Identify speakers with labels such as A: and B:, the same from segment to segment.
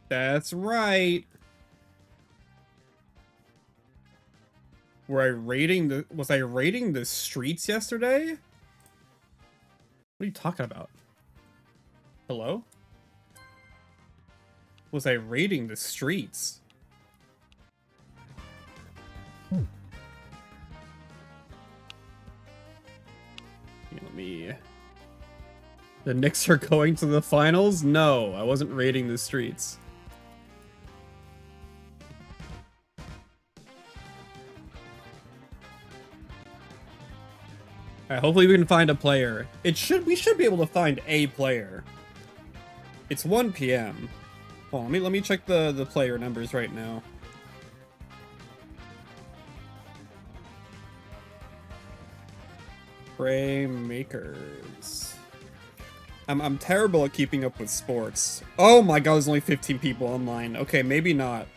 A: That's right. Was I raiding the streets yesterday? What are you talking about? Hello? Was I raiding the streets? Let me... The Knicks are going to the finals? No, I wasn't raiding the streets. Alright, hopefully we can find a player. We should be able to find a player. It's 1 PM. Oh, let me check the player numbers right now. Fraymakers. I'm terrible at keeping up with sports. Oh my god, there's only 15 people online. Okay, maybe not.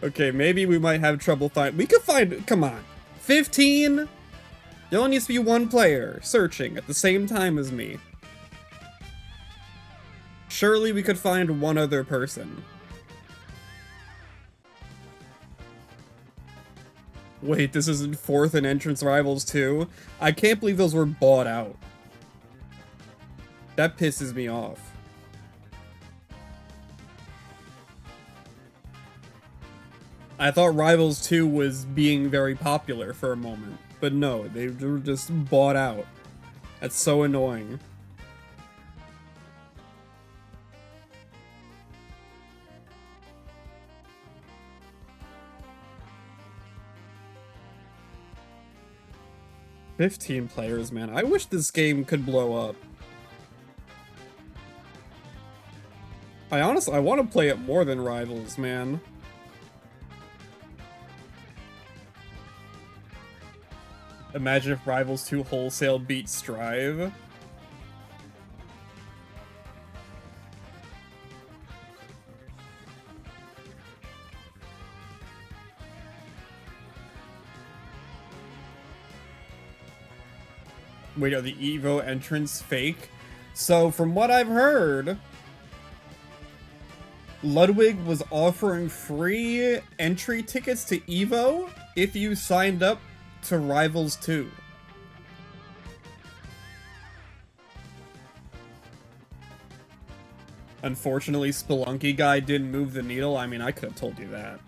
A: Okay, maybe we might have trouble we could find, come on. 15? There only needs to be one player searching at the same time as me. Surely we could find one other person. Wait, this isn't 4th and entrance rivals too? I can't believe those were bought out. That pisses me off. I thought Rivals 2 was being very popular for a moment, but no, they were just bought out. That's so annoying. "15 players, man. I wish this game could blow up. I want to play it more than Rivals, man. Imagine if Rivals 2 wholesale beat Strive. Wait, are the Evo entrants fake? So, from what I've heard, Ludwig was offering free entry tickets to Evo if you signed up to Rivals 2. Unfortunately, Spelunky guy didn't move the needle. I mean, I could have told you that.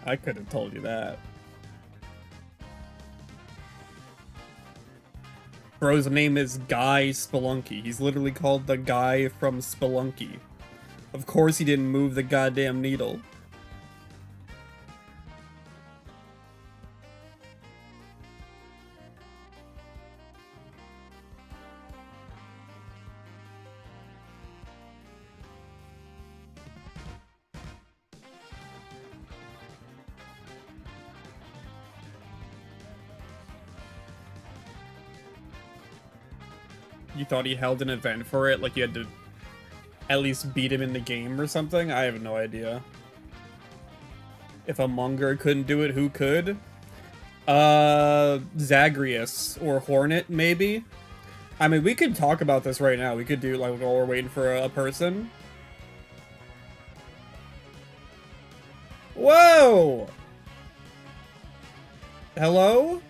A: I could have told you that. Bro's name is Guy Spelunky. He's literally called the guy from Spelunky. Of course he didn't move the goddamn needle. You thought he held an event for it? Like you had to at least beat him in the game or something? I have no idea. If a Munger couldn't do it, who could? Zagreus or Hornet, maybe? I mean, we could talk about this right now. We could do, like, while we're waiting for a person. Whoa! Hello?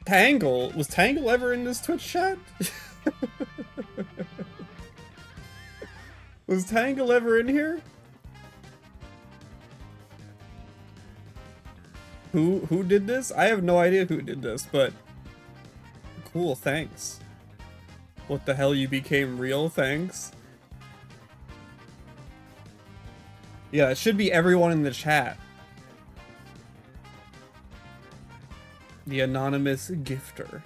A: Tangle? Was Tangle ever in this Twitch chat? Was Tangle ever in here? Who did this? I have no idea who did this, but cool, thanks. What the hell, you became real? Thanks. Yeah, it should be everyone in the chat. The anonymous gifter.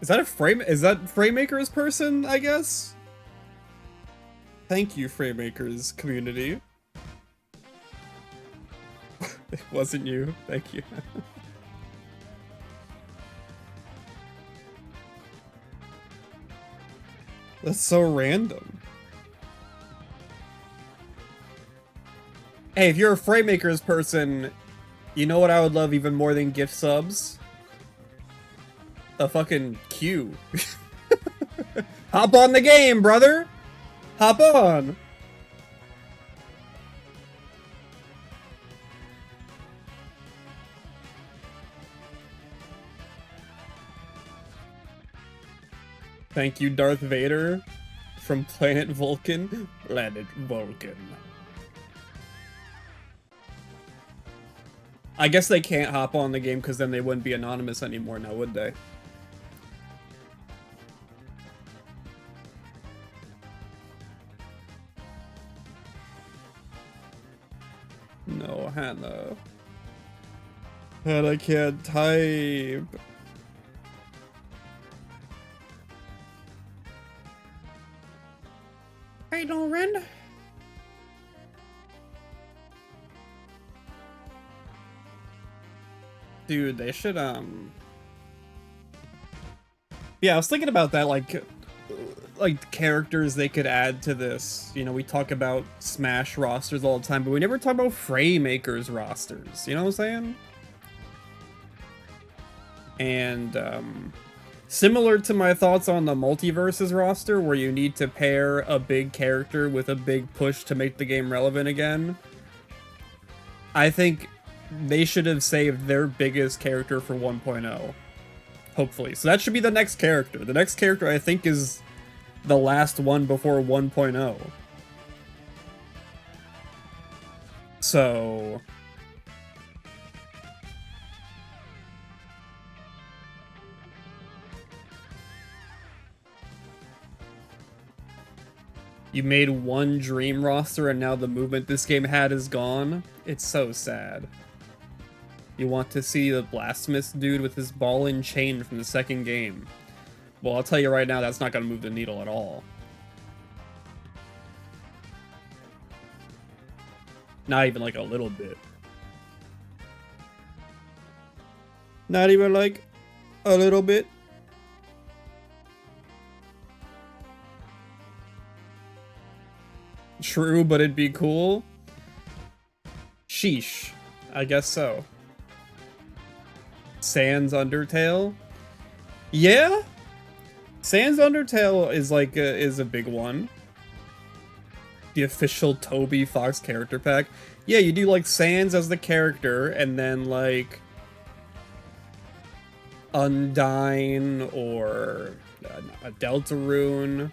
A: Is that Fraymakers person, I guess? Thank you, Fraymakers community. It wasn't you. Thank you. That's so random. Hey, if you're a Fraymakers person, You know what I would love even more than gift subs? A fucking queue. Hop on the game, brother! Hop on! Thank you, Darth Vader, from Planet Vulcan. Planet Vulcan. I guess they can't hop on the game because then they wouldn't be anonymous anymore now, would they? No, Hannah. Hannah can't type. Hey, Doran. Dude, they should, yeah, I was thinking about that, like characters they could add to this. You know, we talk about Smash rosters all the time, but we never talk about Fraymakers rosters. You know what I'm saying? And, similar to my thoughts on the Multiverses roster, where you need to pair a big character with a big push to make the game relevant again, I think they should have saved their biggest character for 1.0. Hopefully. So that should be the next character. The next character, I think, is the last one before 1.0. So... you made one dream roster and now the movement this game had is gone. It's so sad. You want to see the Blasphemous dude with his ball and chain from the second game. Well, I'll tell you right now, that's not going to move the needle at all. Not even like a little bit. Not even like a little bit. True, but it'd be cool. Sheesh. I guess so. Sans Undertale? Yeah? Sans Undertale is like is a big one. The official Toby Fox character pack. Yeah, you do like Sans as the character, and then like Undyne or a Deltarune.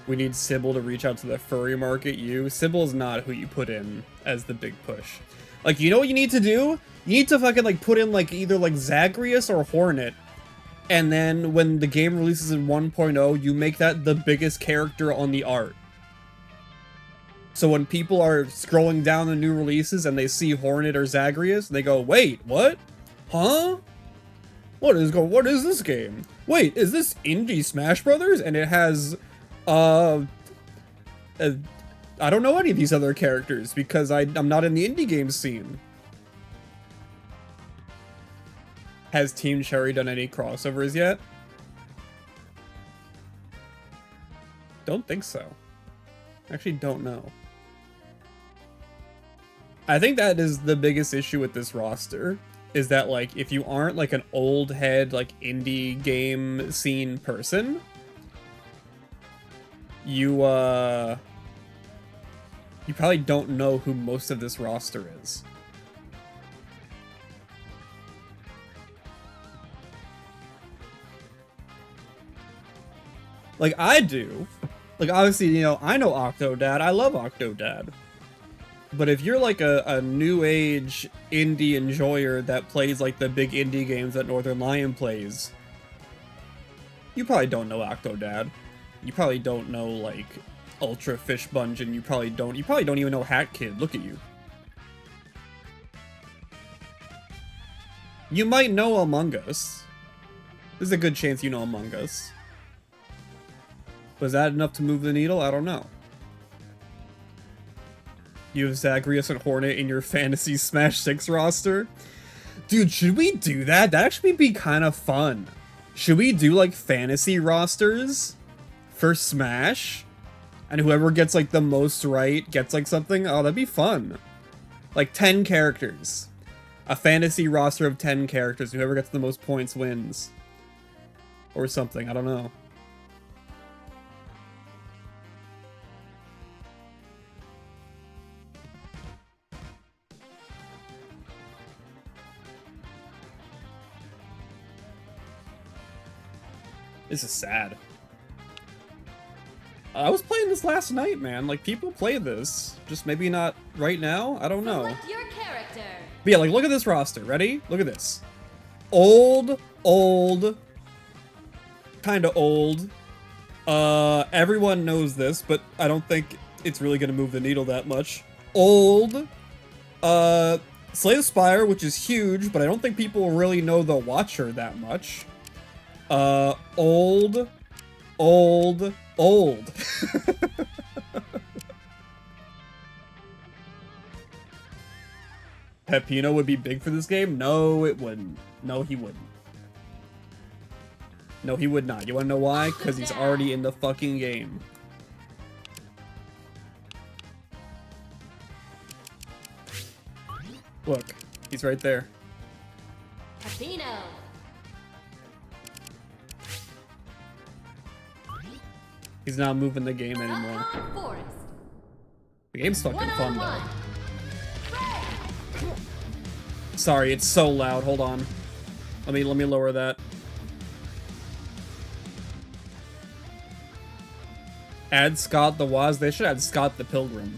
A: We need Sybil to reach out to the furry market. Sybil's not who you put in as the big push. Like, you know what you need to do? You need to fucking, like, put in, like, either, like, Zagreus or Hornet. And then when the game releases in 1.0, you make that the biggest character on the art. So when people are scrolling down the new releases and they see Hornet or Zagreus, they go, wait, what? Huh? What is this game? Wait, is this Indie Smash Brothers? And it has... I don't know any of these other characters because I'm not in the indie game scene. Has Team Cherry done any crossovers yet? Don't think so. Actually, don't know. I think that is the biggest issue with this roster, is that, like, if you aren't, like, an old head, like, indie game scene person, you probably don't know who most of this roster is. Like, I do. Like, obviously, you know, I know Octodad. I love Octodad. But if you're, like, a new age indie enjoyer that plays, like, the big indie games that Northern Lion plays, you probably don't know Octodad. You probably don't know, like, Ultra Fish Bungeon. You probably don't even know Hat Kid. Look at you. You might know Among Us. There's a good chance you know Among Us. Was that enough to move the needle? I don't know. You have Zagreus and Hornet in your Fantasy Smash 6 roster? Dude, should we do that? That'd actually be kind of fun. Should we do, like, fantasy rosters for Smash? And whoever gets, like, the most right gets, like, something? Oh, that'd be fun. Like 10 characters. A fantasy roster of 10 characters. Whoever gets the most points wins. Or something, I don't know. This is sad. I was playing this last night, man. Like, people play this. Just maybe not right now? I don't know.
B: Your character.
A: But yeah, like, look at this roster. Ready? Look at this. Old. Kinda old. Everyone knows this, but I don't think it's really gonna move the needle that much. Old. Slay the Spire, which is huge, but I don't think people really know the Watcher that much. Old. Pepino would be big for this game? No, it wouldn't. No, he wouldn't. No, he would not. You wanna know why? Because he's already in the fucking game. Look, he's right there.
B: Pepino.
A: He's not moving the game anymore. The game's fucking fun though. Sorry, it's so loud. Hold on. Let me lower that. Add Scott the Waz. They should add Scott the Pilgrim.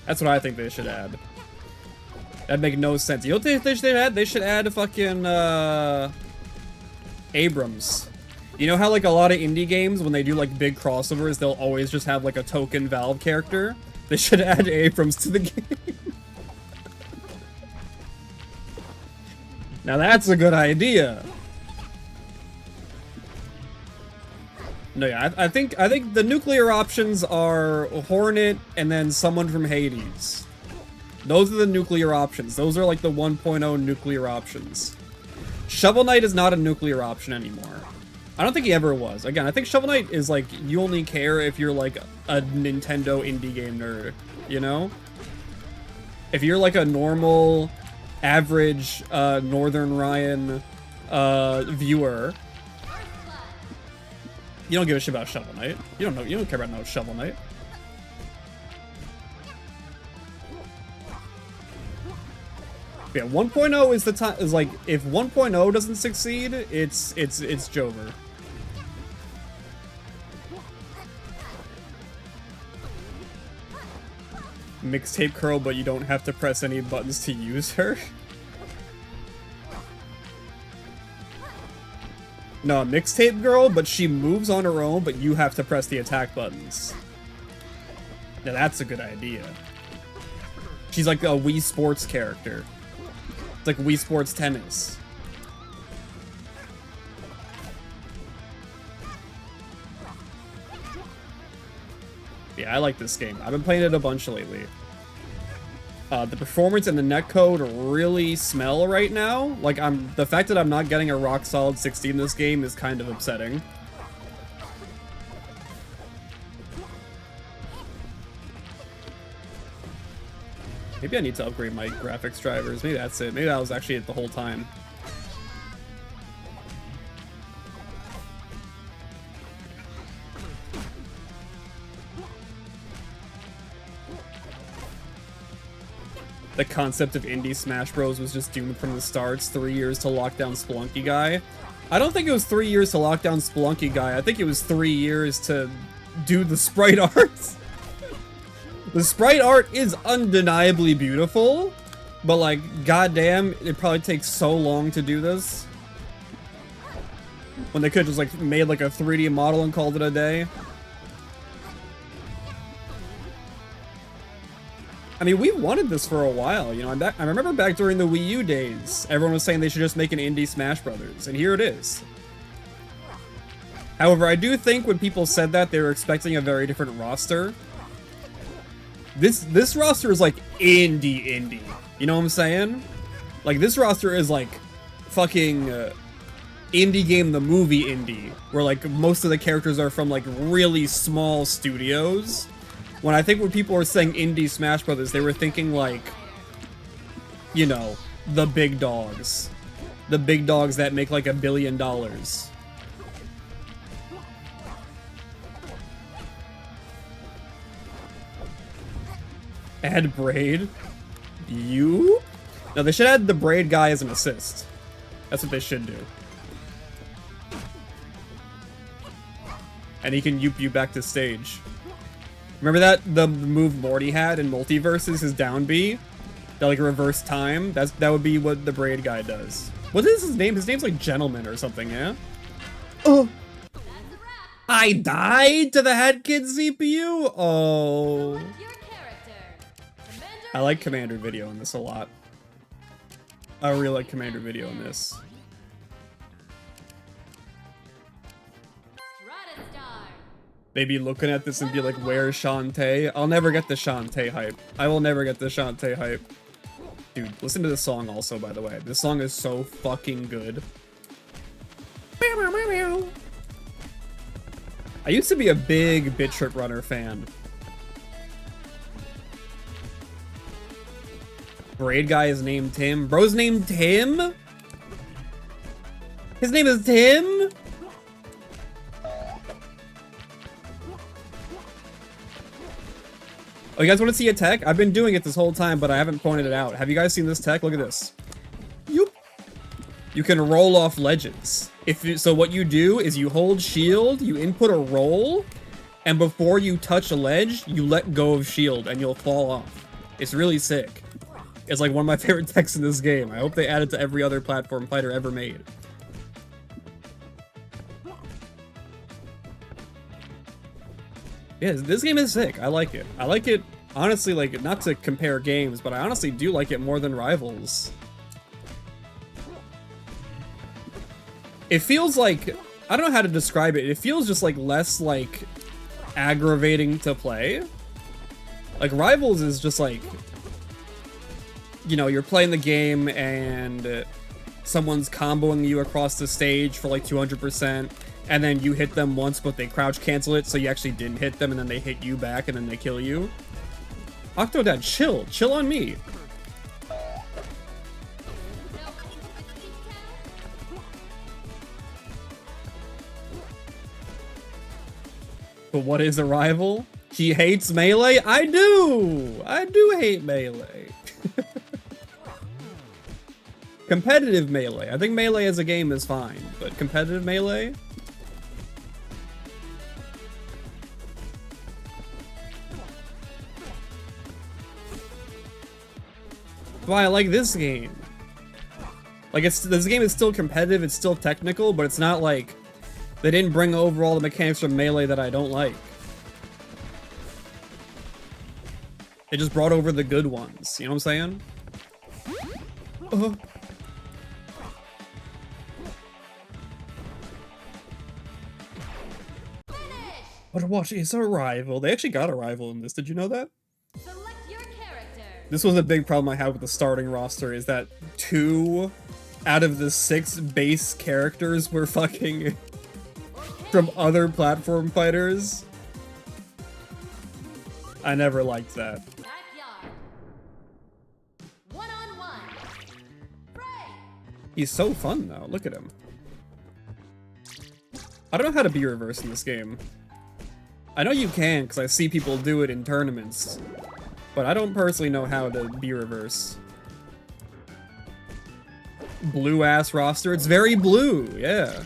A: That's what I think they should add. That'd make no sense. You know what they should add? They should add fucking Abrams. You know how like a lot of indie games, when they do like big crossovers, they'll always just have like a token Valve character? They should add Abrams to the game. Now that's a good idea. No, yeah, I think the nuclear options are Hornet and then someone from Hades. Those are the nuclear options. Those are like the 1.0 nuclear options. Shovel Knight is not a nuclear option anymore. I don't think he ever was. Again, I think Shovel Knight is like, you only care if you're like a Nintendo indie game nerd, you know? If you're like a normal, average, Northern Ryan, viewer, you don't give a shit about Shovel Knight. You don't care about no Shovel Knight. Yeah, 1.0 is the time. Is like, if 1.0 doesn't succeed, it's Jover. Mixtape curl, but you don't have to press any buttons to use her. No, mixtape girl, but she moves on her own, but you have to press the attack buttons. Now that's a good idea. She's like a Wii Sports character. It's like Wii Sports Tennis. Yeah, I like this game. I've been playing it a bunch lately. The performance and the netcode really smell right now. Like, the fact that I'm not getting a rock solid 60 in this game is kind of upsetting. Maybe I need to upgrade my graphics drivers. Maybe that's it. Maybe that was actually it the whole time. The concept of Indie Smash Bros. Was just doomed from the start. 3 years to lock down Spelunky Guy. I don't think it was 3 years to lock down Spelunky Guy. I think it was 3 years to do the sprite art. The sprite art is undeniably beautiful, but like, goddamn, it probably takes so long to do this. When they could just like made like a 3D model and called it a day. I mean, we wanted this for a while, you know. I remember back during the Wii U days, everyone was saying they should just make an indie Smash Brothers, and here it is. However, I do think when people said that, they were expecting a very different roster. This roster is like indie. You know what I'm saying? Like, this roster is like fucking Indie Game the Movie indie, where like most of the characters are from like really small studios. When I think when people were saying indie Smash Brothers, they were thinking like, you know, the big dogs. The big dogs that make like $1 billion. Add Braid? You? No, they should add the Braid guy as an assist. That's what they should do. And he can yoop you back to stage. Remember that the move Morty had in Multiverses, his down B? That like reverse time? That would be what the Braid guy does. What is his name? His name's like Gentleman or something, yeah? Oh! I died to the Head Kid CPU? Oh. I like Commander Video in this a lot. I really like Commander Video in this. Maybe looking at this and be like, where's Shantae? I'll never get the Shantae hype. I will never get the Shantae hype. Dude, listen to this song also, by the way. This song is so fucking good. I used to be a big Bit Trip Runner fan. Braid guy is named Tim. Bro's named Tim? His name is Tim? Oh, you guys want to see a tech? I've been doing it this whole time, but I haven't pointed it out. Have you guys seen this tech? Look at this. Yoop. You can roll off ledges. So what you do is you hold shield, you input a roll, and before you touch a ledge, you let go of shield and you'll fall off. It's really sick. It's like one of my favorite techs in this game. I hope they add it to every other platform fighter ever made. Yeah, this game is sick. I like it. I like it, honestly, like, not to compare games, but I honestly do like it more than Rivals. It feels like, I don't know how to describe it. It feels just like less like aggravating to play. Like Rivals is just like, you know, you're playing the game and someone's comboing you across the stage for like 200%, and then you hit them once, but they crouch cancel it, so you actually didn't hit them, and then they hit you back, and then they kill you. Octodad, chill. Chill on me. But what is a rival? He hates Melee? I do! I do hate Melee. Competitive Melee. I think Melee as a game is fine, but competitive Melee? That's why I like this game. Like, this game is still competitive, it's still technical, but it's not like they didn't bring over all the mechanics from Melee that I don't like. They just brought over the good ones, you know what I'm saying? But watch, it's a rival. They actually got a rival in this, did you know that?
B: Select your character.
A: This was a big problem I had with the starting roster, is that 2 out of the 6 base characters were fucking from other platform fighters. I never liked that.
B: Backyard. 1-on-1. Fray.
A: He's so fun though, look at him. I don't know how to be reverse in this game. I know you can, because I see people do it in tournaments, but I don't personally know how to be reverse. Blue ass roster, it's very blue, yeah.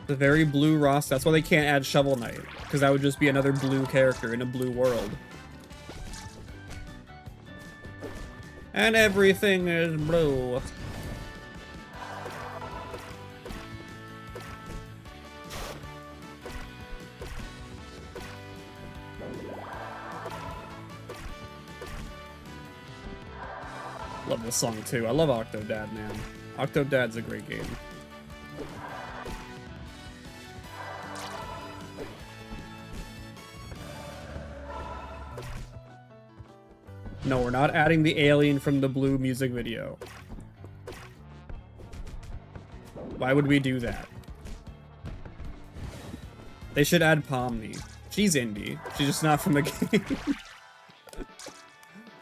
A: The very blue roster. That's why they can't add Shovel Knight, because that would just be another blue character in a blue world. And everything is blue. Love this song too. I love Octodad, man. Octodad's a great game. No, we're not adding the alien from the Blue music video. Why would we do that? They should add Pomni. She's indie. She's just not from the game.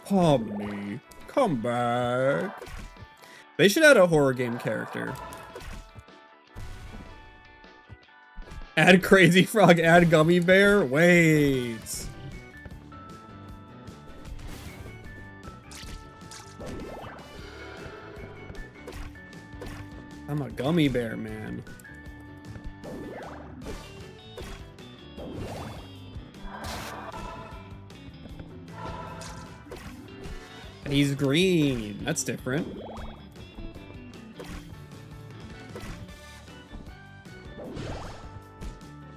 A: Pomni, come back. They should add a horror game character. Add Crazy Frog, add Gummy Bear? Wait. I'm a gummy bear, man. And he's green. That's different.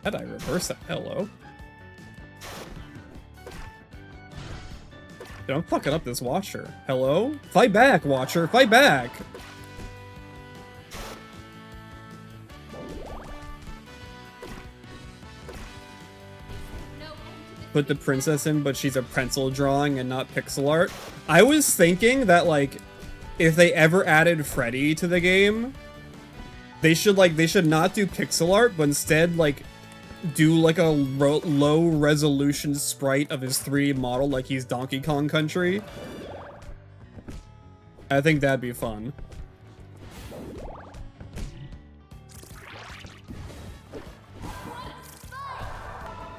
A: How did I reverse that? Hello. Dude, I'm fucking up this Watcher. Hello? Fight back, Watcher. Fight back. Put the princess in, but she's a pencil drawing and not pixel art. I was thinking that, like, if they ever added Freddy to the game, they should not do pixel art, but instead, like, do, like, a low resolution sprite of his 3D model like he's Donkey Kong Country. I think that'd be fun.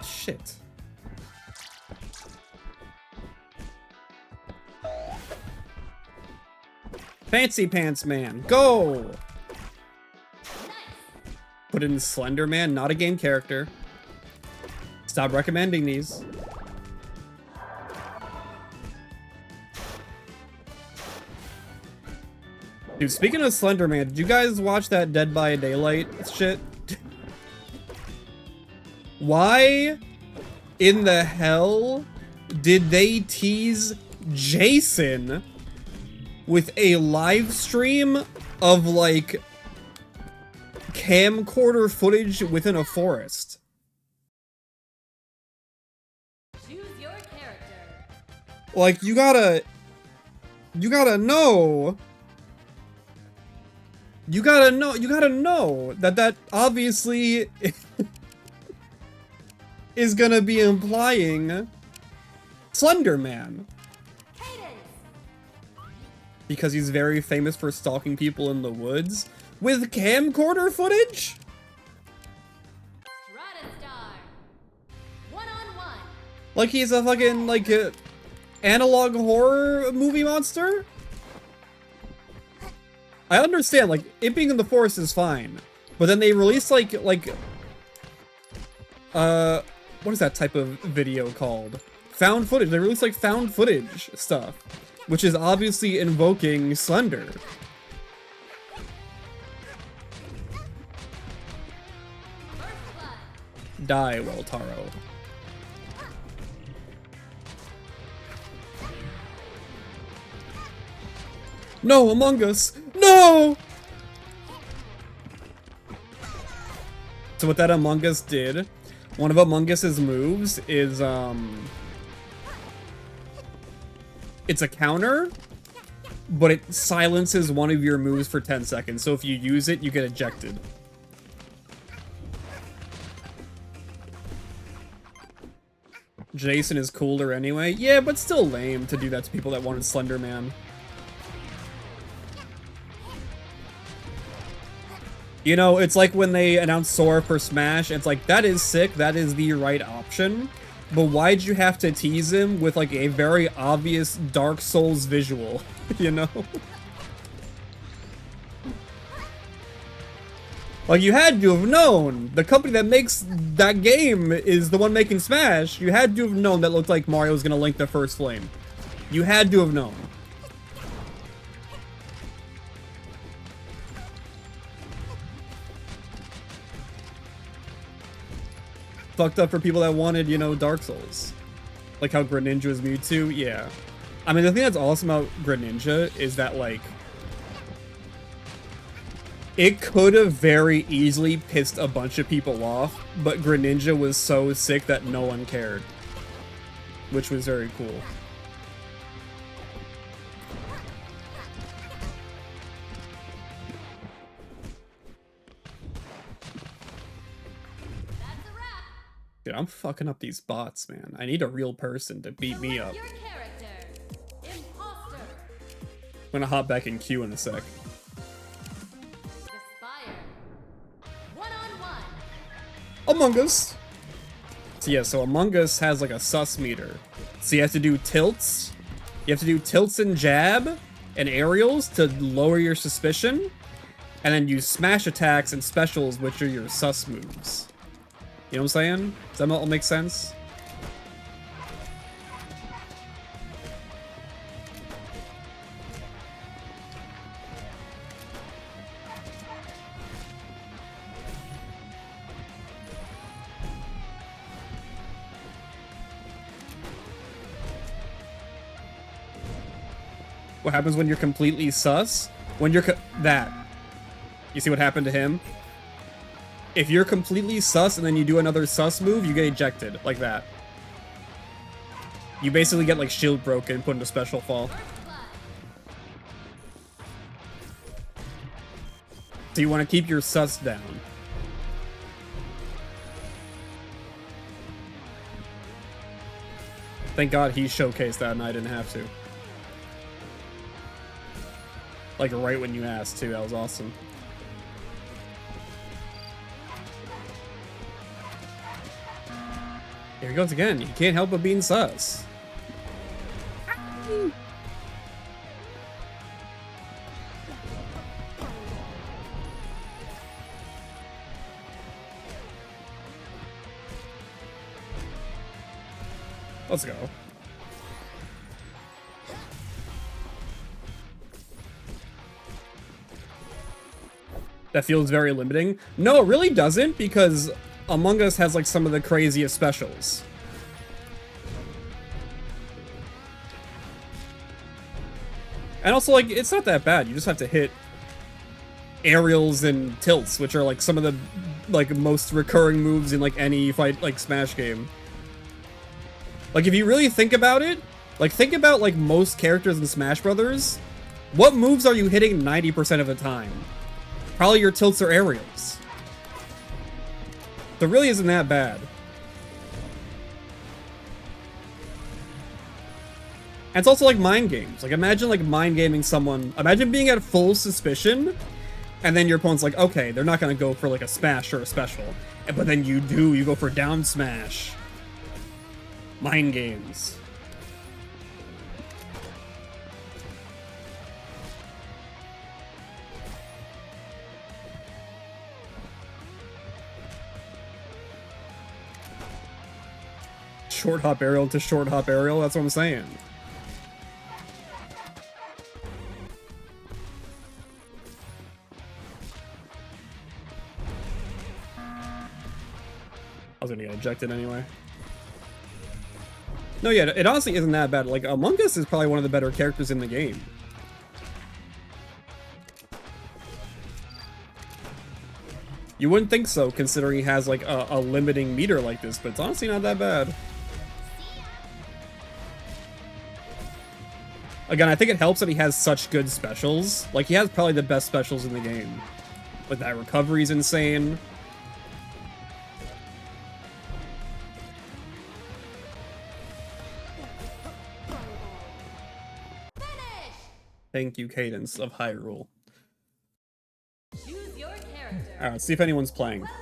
A: Shit. Fancy Pants Man, go! Put in Slender Man, not a game character. Stop recommending these. Dude, speaking of Slender Man, did you guys watch that Dead by Daylight shit? Why in the hell did they tease Jason with a live stream of, like, camcorder footage within a forest?
B: Choose your character.
A: Like, you gotta know that obviously is gonna be implying Slender Man. Because he's very famous for stalking people in the woods with camcorder footage?
B: One-on-one.
A: Like he's a fucking, like, analog horror movie monster? I understand, like, it being in the forest is fine. But then they released, what is that type of video called? Found footage. They released, like, found footage stuff, which is obviously invoking Slender. Die, Weltaro. No, Among Us! No! So what that Among Us did, one of Among Us's moves is, it's a counter, but it silences one of your moves for 10 seconds. So if you use it, you get ejected. Jason is cooler anyway. Yeah, but still lame to do that to people that wanted Slender Man. You know, it's like when they announced Sora for Smash, it's like, that is sick, that is the right option. But why'd you have to tease him with, like, a very obvious Dark Souls visual, you know? Like, you had to have known. The company that makes that game is the one making Smash. You had to have known that looked like Mario was gonna link the first flame. You had to have known. Fucked up for people that wanted, you know, Dark Souls. Like how Greninja was Mewtwo, yeah. I mean, the thing that's awesome about Greninja is that, like, it could have very easily pissed a bunch of people off, but Greninja was so sick that no one cared. Which was very cool. I'm fucking up these bots, man. I need a real person to beat me up.
B: Your character. Imposter.
A: I'm gonna hop back in queue in a sec.
B: Aspire. One-on-one.
A: Among Us. So yeah, so Among Us has like a sus meter. So you have to do tilts. You have to do tilts and jab and aerials to lower your suspicion. And then use smash attacks and specials, which are your sus moves. You know what I'm saying? Does that all make sense? What happens when you're completely sus? When you're that. You see what happened to him? If you're completely sus and then you do another sus move, you get ejected, like that. You basically get like shield broken, put into special fall. So you want to keep your sus down. Thank God he showcased that and I didn't have to. Like right when you asked too, that was awesome. Here he goes again. He can't help but being sus. Let's go. That feels very limiting. No, it really doesn't, because Among Us has like some of the craziest specials. And also, like, it's not that bad. You just have to hit aerials and tilts, which are like some of the like most recurring moves in like any fight like Smash game. Like if you really think about it, like think about like most characters in Smash Brothers, what moves are you hitting 90% of the time? Probably your tilts or aerials. So it really isn't that bad. And it's also like mind games. Like imagine like mind gaming someone. Imagine being at full suspicion, and then your opponent's like, okay, they're not gonna go for like a smash or a special, but then you do. You go for down smash. Mind games. Short hop aerial to short hop aerial, that's what I'm saying. I was gonna get ejected anyway. No, yeah, it honestly isn't that bad. Like, Among Us is probably one of the better characters in the game. You wouldn't think so, considering he has, like, a limiting meter like this, but it's honestly not that bad. Again, I think it helps that he has such good specials. Like, he has probably the best specials in the game. Like, that recovery's insane. Thank you, Cadence of Hyrule.
B: Choose your character.
A: Alright, let's see if anyone's playing.
B: Welcome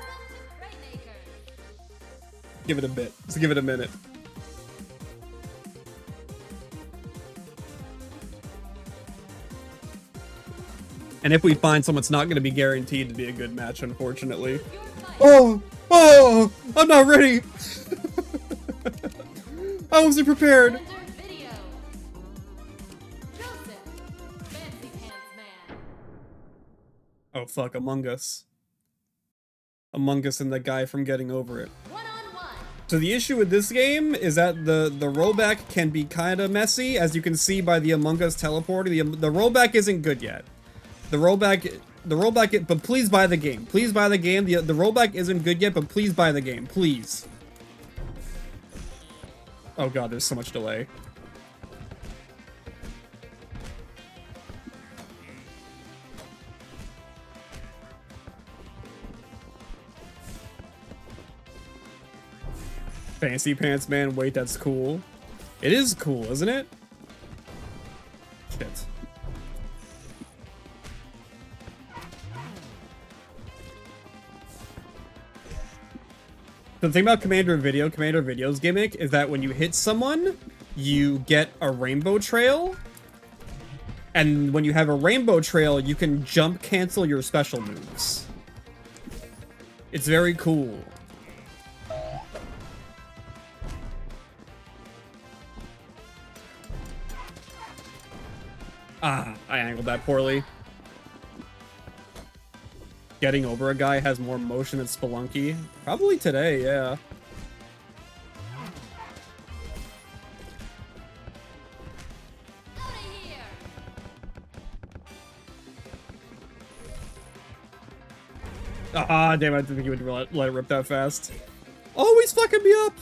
B: to Fraymakers.
A: Give it a bit. Let's give it a minute. And if we find someone, it's not going to be guaranteed to be a good match, unfortunately.
B: Your fight.
A: Oh, I'm not ready. I wasn't prepared.
B: Enter video. Joseph. Fancy Pants Man.
A: Oh, fuck, Among Us. Among Us and the guy from Getting Over It.
B: One-on-one.
A: So the issue with this game is that the rollback can be kind of messy, as you can see by the Among Us teleporting. The rollback isn't good yet. The rollback, but please buy the game. Please buy the game. The rollback isn't good yet, but please buy the game. Please. Oh god, there's so much delay. Fancy Pants Man, wait, that's cool. It is cool, isn't it? Shit. The thing about Commander Video's gimmick is that when you hit someone, you get a rainbow trail. And when you have a rainbow trail, you can jump cancel your special moves. It's very cool. Ah, I angled that poorly. Getting over a guy has more motion than Spelunky. Probably today, yeah.
B: Out of here.
A: Ah, damn, I didn't think he would let it rip that fast. Oh, he's fucking me up!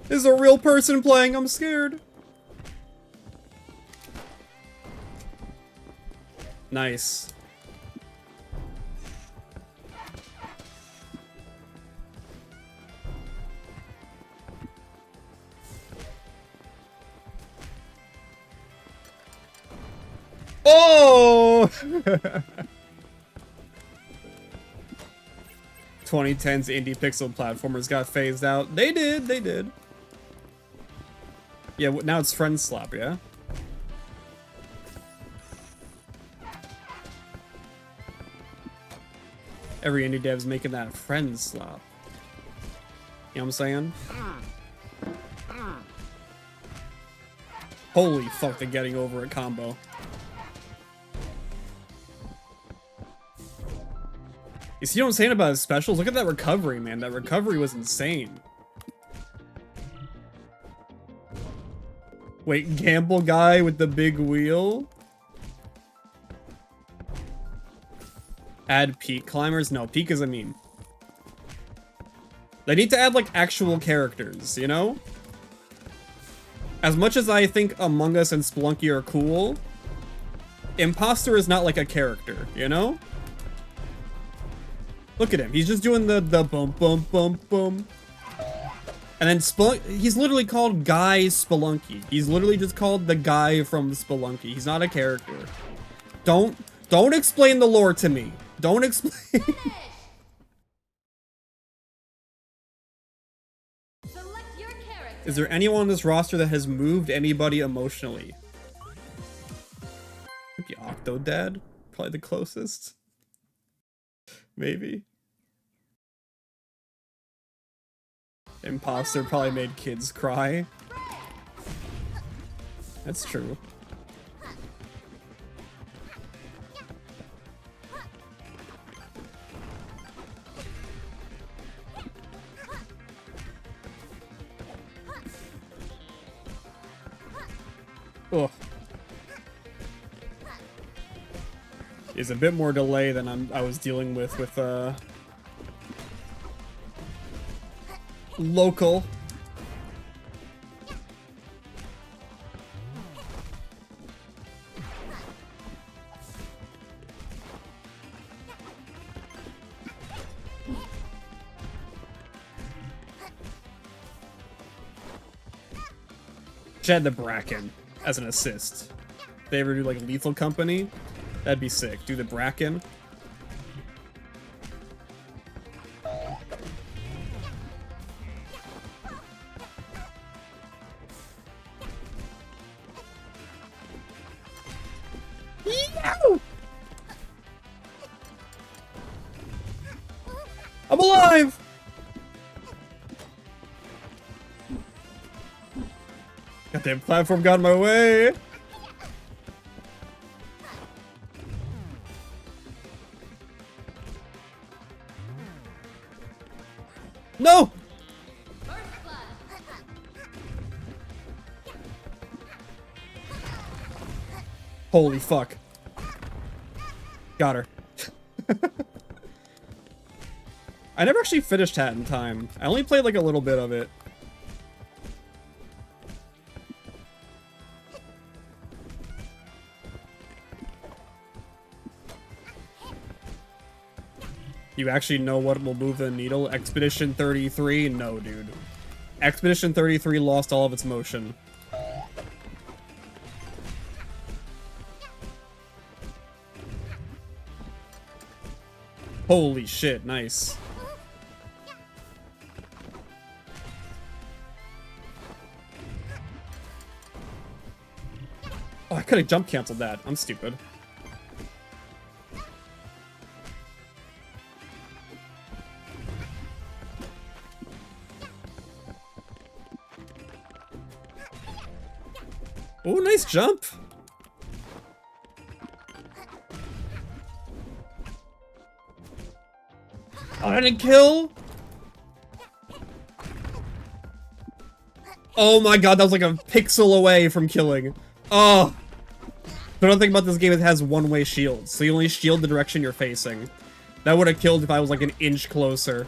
A: This is a real person playing, I'm scared. Nice. Oh! 2010's indie pixel platformers got phased out. They did. Yeah, now it's Friend Slap, yeah? Every indie dev's making that Friend Slap. You know what I'm saying? Holy fuck, the getting over it combo. You see what I'm saying about his specials? Look at that recovery, man. That recovery was insane. Wait, gamble guy with the big wheel? Add peak climbers? No, peak is a meme. They need to add, like, actual characters, you know? As much as I think Among Us and Spelunky are cool, Imposter is not like a character, you know? Look at him. He's just doing the bum bum bum bum. And then he's literally called Guy Spelunky. He's literally just called the guy from Spelunky. He's not a character. Don't explain the lore to me. Don't explain.
B: Select your character.
A: Is there anyone on this roster that has moved anybody emotionally? Maybe Octodad? Probably the closest. Maybe. Imposter probably made kids cry. That's true. Ugh. Is a bit more delay than I was dealing with local. Should add the Bracken as an assist. If they ever do like Lethal Company, that'd be sick. Do the Bracken. I'm alive! Goddamn platform got in my way! No!
B: First blood.
A: Holy fuck. Got her. I never actually finished Hat in Time. I only played like a little bit of it. You actually know what will move the needle? Expedition 33? No, dude. Expedition 33 lost all of its motion. Holy shit, nice. Oh, I could have jump canceled that. I'm stupid. Oh, nice jump. Oh, I didn't kill. Oh my god, that was like a pixel away from killing. Oh. The other thing about this game, it has one-way shields, so you only shield the direction you're facing. That would have killed if I was like an inch closer.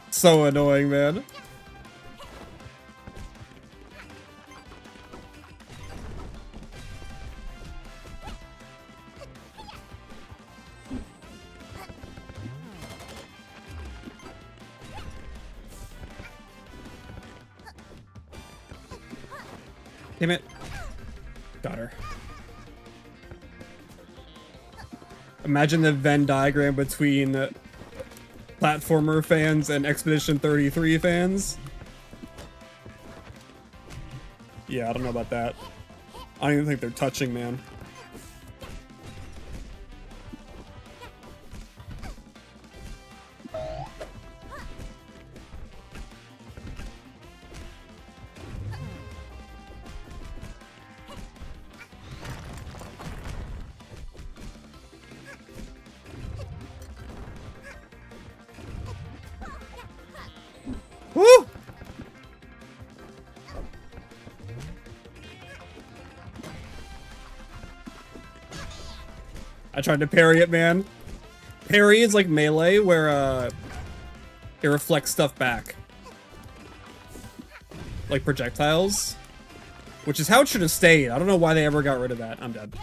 A: So annoying, man. Damn it. Got her. Imagine the Venn diagram between platformer fans and Expedition 33 fans. Yeah, I don't know about that. I don't even think they're touching, man. Woo! I tried to parry it, man. Parry is like melee, where it reflects stuff back. Like projectiles. Which is how it should have stayed. I don't know why they ever got rid of that. I'm dead.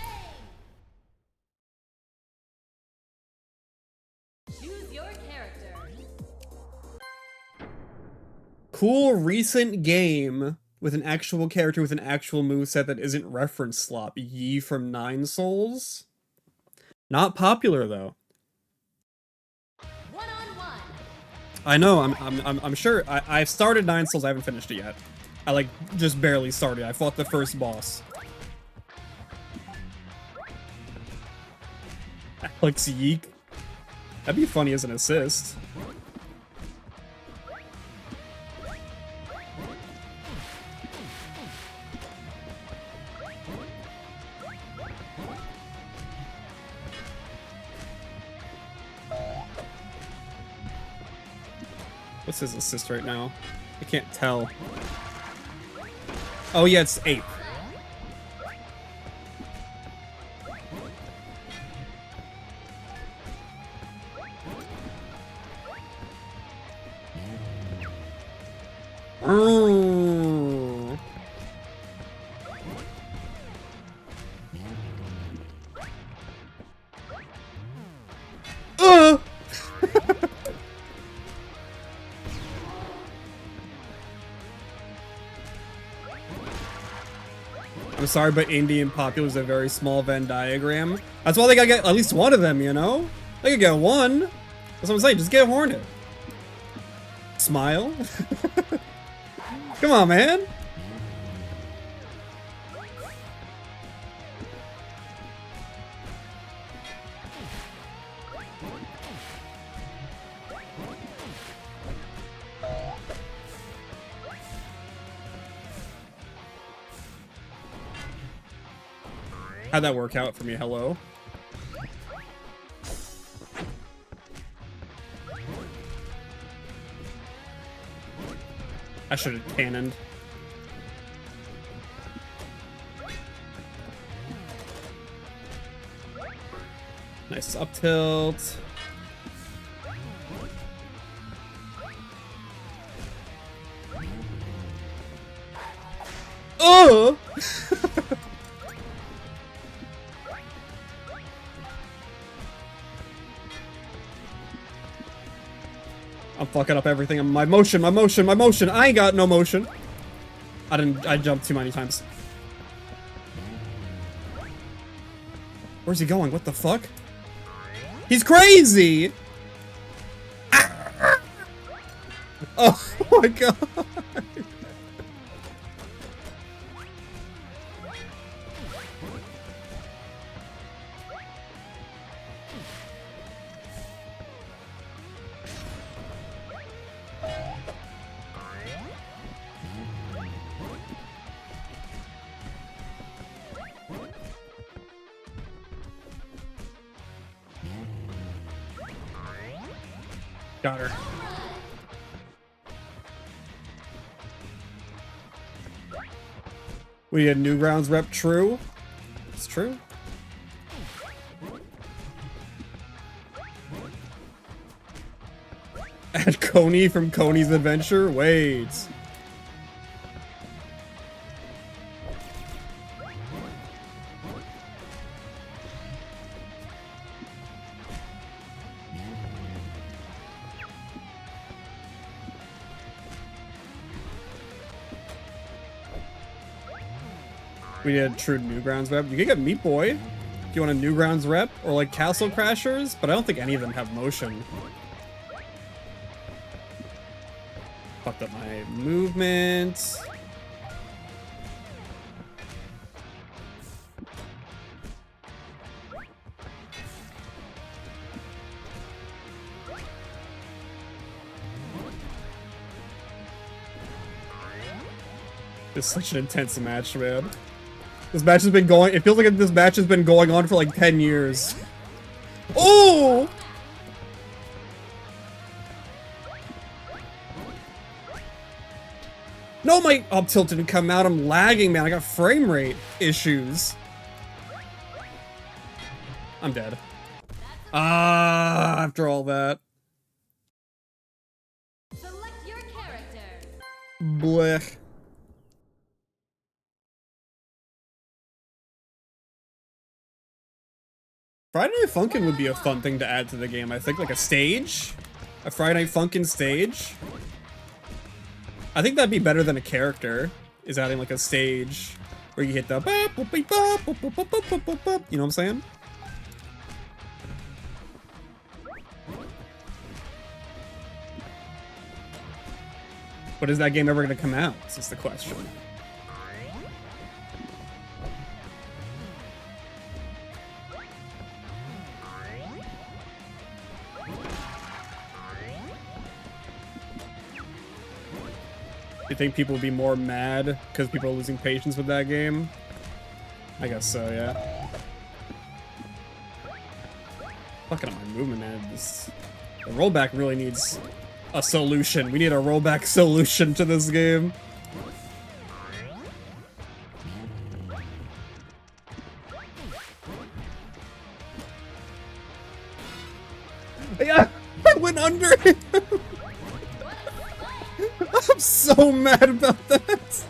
B: Choose your character.
A: Cool recent game with an actual character with an actual moveset that isn't reference slop. Yi from Nine Souls. Not popular though.
B: One-on-one.
A: I know. I'm sure. I've started Nine Souls. I haven't finished it yet. I like just barely started. I fought the first boss. Alex Yeek. That'd be funny as an assist. What's his assist right now? I can't tell. Oh yeah, it's Ape. Oh. I'm sorry, but indie and popular is a very small Venn diagram. That's why they gotta get at least one of them, you know? They could get one. That's what I'm saying, just get Hornet. Smile? Come on, man. How'd that work out for me? Hello? I should have cannoned. Nice up tilt. Oh! I'm fucking up everything. My motion, my motion, my motion. I ain't got no motion. I jumped too many times. Where's he going? What the fuck? He's crazy! Oh my god. Got her. We had Newgrounds rep true. It's true. Add Coney from Coney's Adventure. Wait. We did true Newgrounds rep. You can get Meat Boy if you want a Newgrounds rep, or like Castle Crashers, but I don't think any of them have motion. Fucked up my movement. It's such an intense match, man. This match has been going, it feels like this match has been going on for like 10 years. Oh! No, my up tilt didn't come out. I'm lagging, man. I got frame rate issues. I'm dead. Ah, after all that.
B: Select your character.
A: Blech. Friday Night Funkin' would be a fun thing to add to the game. I think like a stage? A Friday Night Funkin' stage? I think that'd be better than a character, is adding like a stage where you hit the you know what I'm saying? But is that game ever gonna come out? Is the question. You think people would be more mad because people are losing patience with that game? I guess so, yeah. Fucking up my movement, man. The rollback really needs a solution. We need a rollback solution to this game. Yeah, I went under him. I'm so mad about that.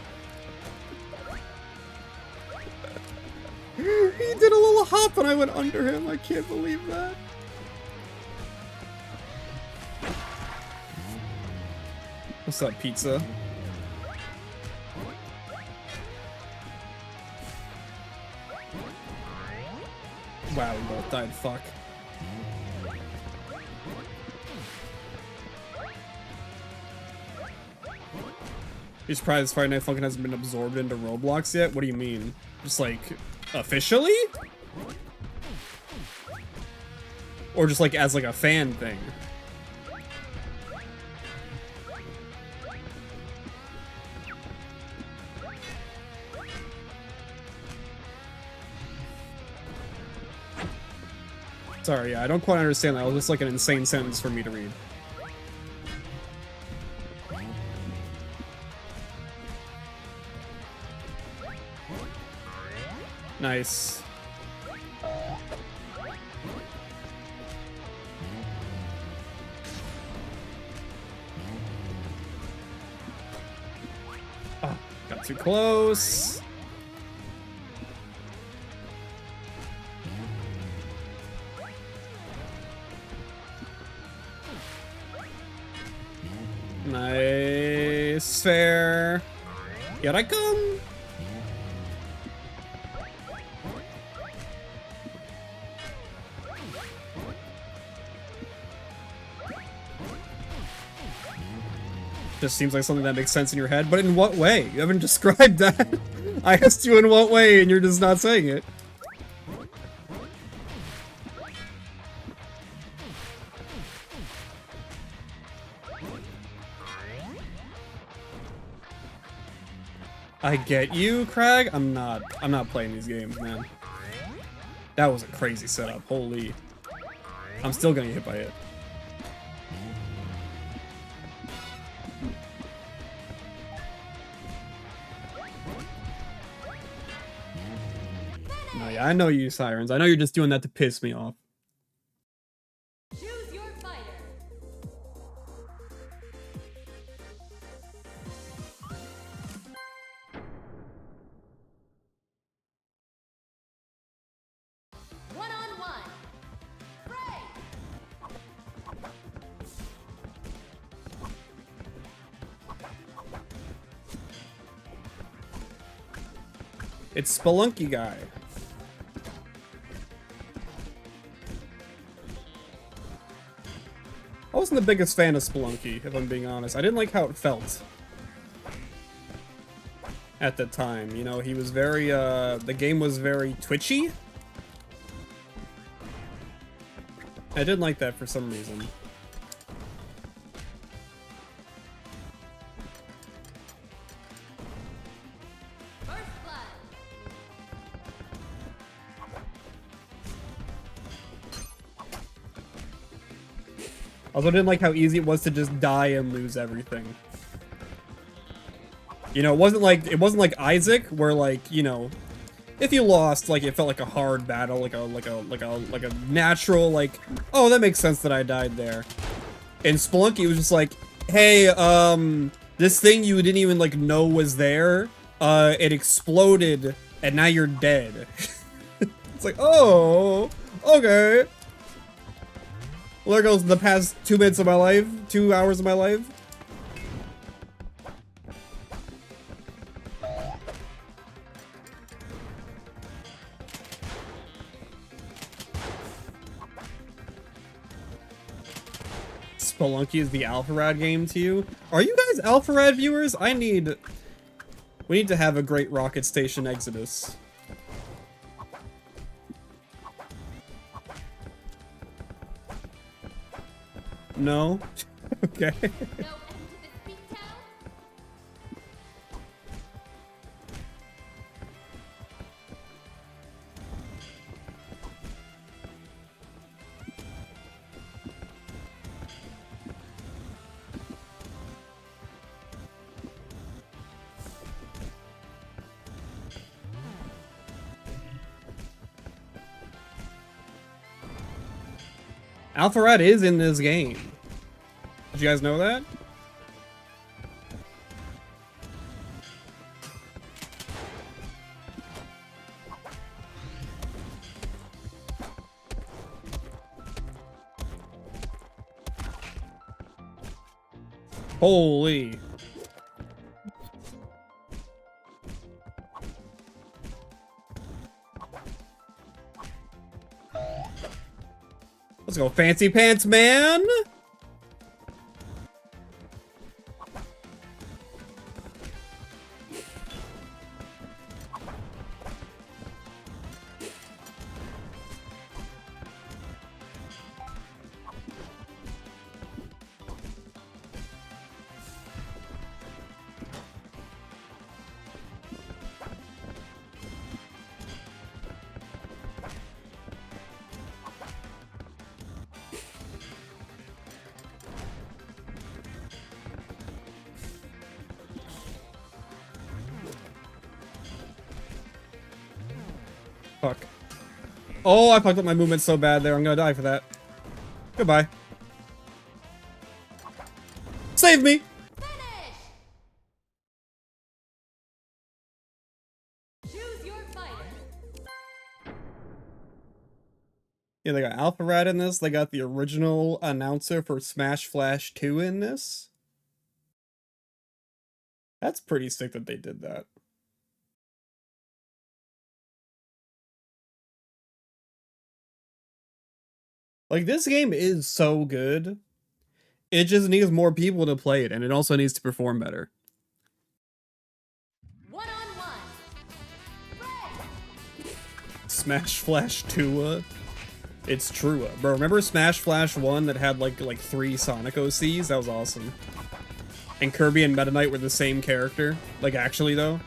A: He did a little hop and I went under him. I can't believe that. What's up, pizza? Wow, we both died. Fuck. You surprised Friday Night Funkin' hasn't been absorbed into Roblox yet? What do you mean? Just like, officially? Or just like as like a fan thing? Sorry, yeah, I don't quite understand that. It was just like an insane sentence for me to read. Nice. Oh, got too close. Nice. Fair. Here I come. Just seems like something that makes sense in your head, but in what way? You haven't described that. I asked you in what way, and you're just not saying it. I get you, Craig. I'm not playing these games, man. That was a crazy setup. Holy. I'm still gonna get hit by it. No, yeah, I know you, Sirens. I know you're just doing that to piss me off.
B: Choose your fighter. One-on-one. Fray.
A: It's Spelunky guy. I wasn't the biggest fan of Spelunky, if I'm being honest. I didn't like how it felt at the time. You know, he was very, the game was very twitchy. I didn't like that for some reason.
B: First blood.
A: Also, I didn't like how easy it was to just die and lose everything. You know, it wasn't like Isaac, where like, you know, if you lost, like it felt like a hard battle, like a natural, like, oh, that makes sense that I died there. In Spelunky, it was just like, hey, this thing you didn't even like know was there, it exploded, and now you're dead. It's like, oh, okay. Well, there goes the past 2 minutes of my life, 2 hours of my life. Spelunky is the Alpharad game to you? Are you guys Alpharad viewers? We need to have a great RocketStation exodus. No? Okay.
B: No end to this beat town.
A: Alpharad is in this game. Did you guys know that? Holy. Let's go, fancy pants, man! Fuck. Oh, I fucked up my movement so bad there. I'm gonna die for that. Goodbye. Save me!
B: Finish. Choose your fighter.
A: Yeah, they got Alpharad in this. They got the original announcer for Smash Flash 2 in this. That's pretty sick that they did that. Like, this game is so good. It just needs more people to play it, and it also needs to perform better.
B: One-on-one. Red.
A: Smash Flash 2, it's true. Bro, remember Smash Flash 1 that had like 3 Sonic OCs? That was awesome. And Kirby and Meta Knight were the same character. Like, actually, though.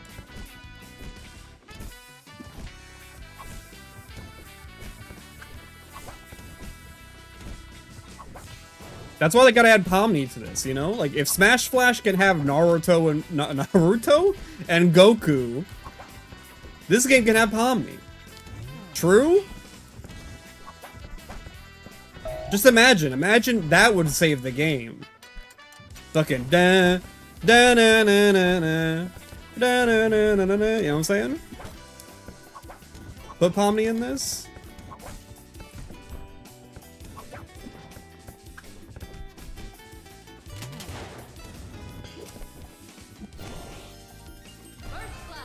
A: That's why they gotta add Pomni to this, you know? Like, if Smash Flash can have Naruto and Goku, this game can have Pomni. True? Just imagine that would save the game. Fucking da da na na na na da na na na na. You know what I'm saying? Put Pomni in this.
B: First blood.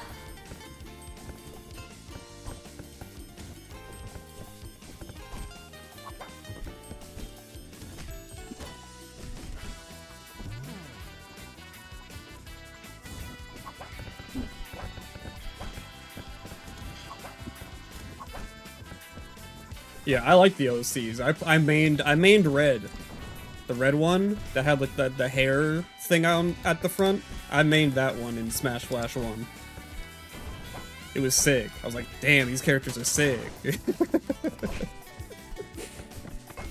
A: Yeah, I like the OCs. I mained red. The red one that had like the hair thing on at the front. I mained that one in Smash Flash 1. It was sick. I was like, damn, these characters are sick.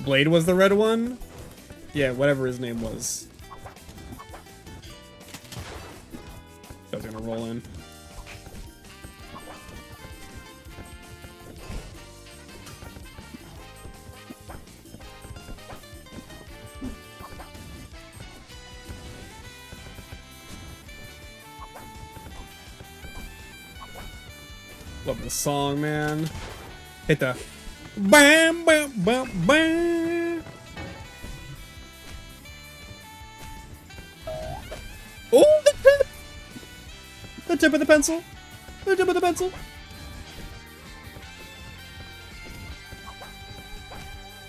A: Blade was the red one? Yeah, whatever his name was. I was gonna roll in. Love the song, man. Hit the bam bam bam bam. Oh, the tip! The tip of the pencil. The tip of the pencil.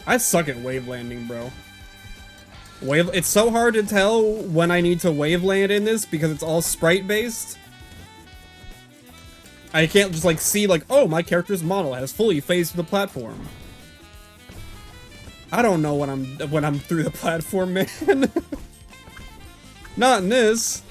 A: I suck at wave landing, bro. It's so hard to tell when I need to wave land in this because it's all sprite based. I can't just like see like, oh, my character's model has fully phased through the platform. I don't know when I'm through the platform, man. Not in this.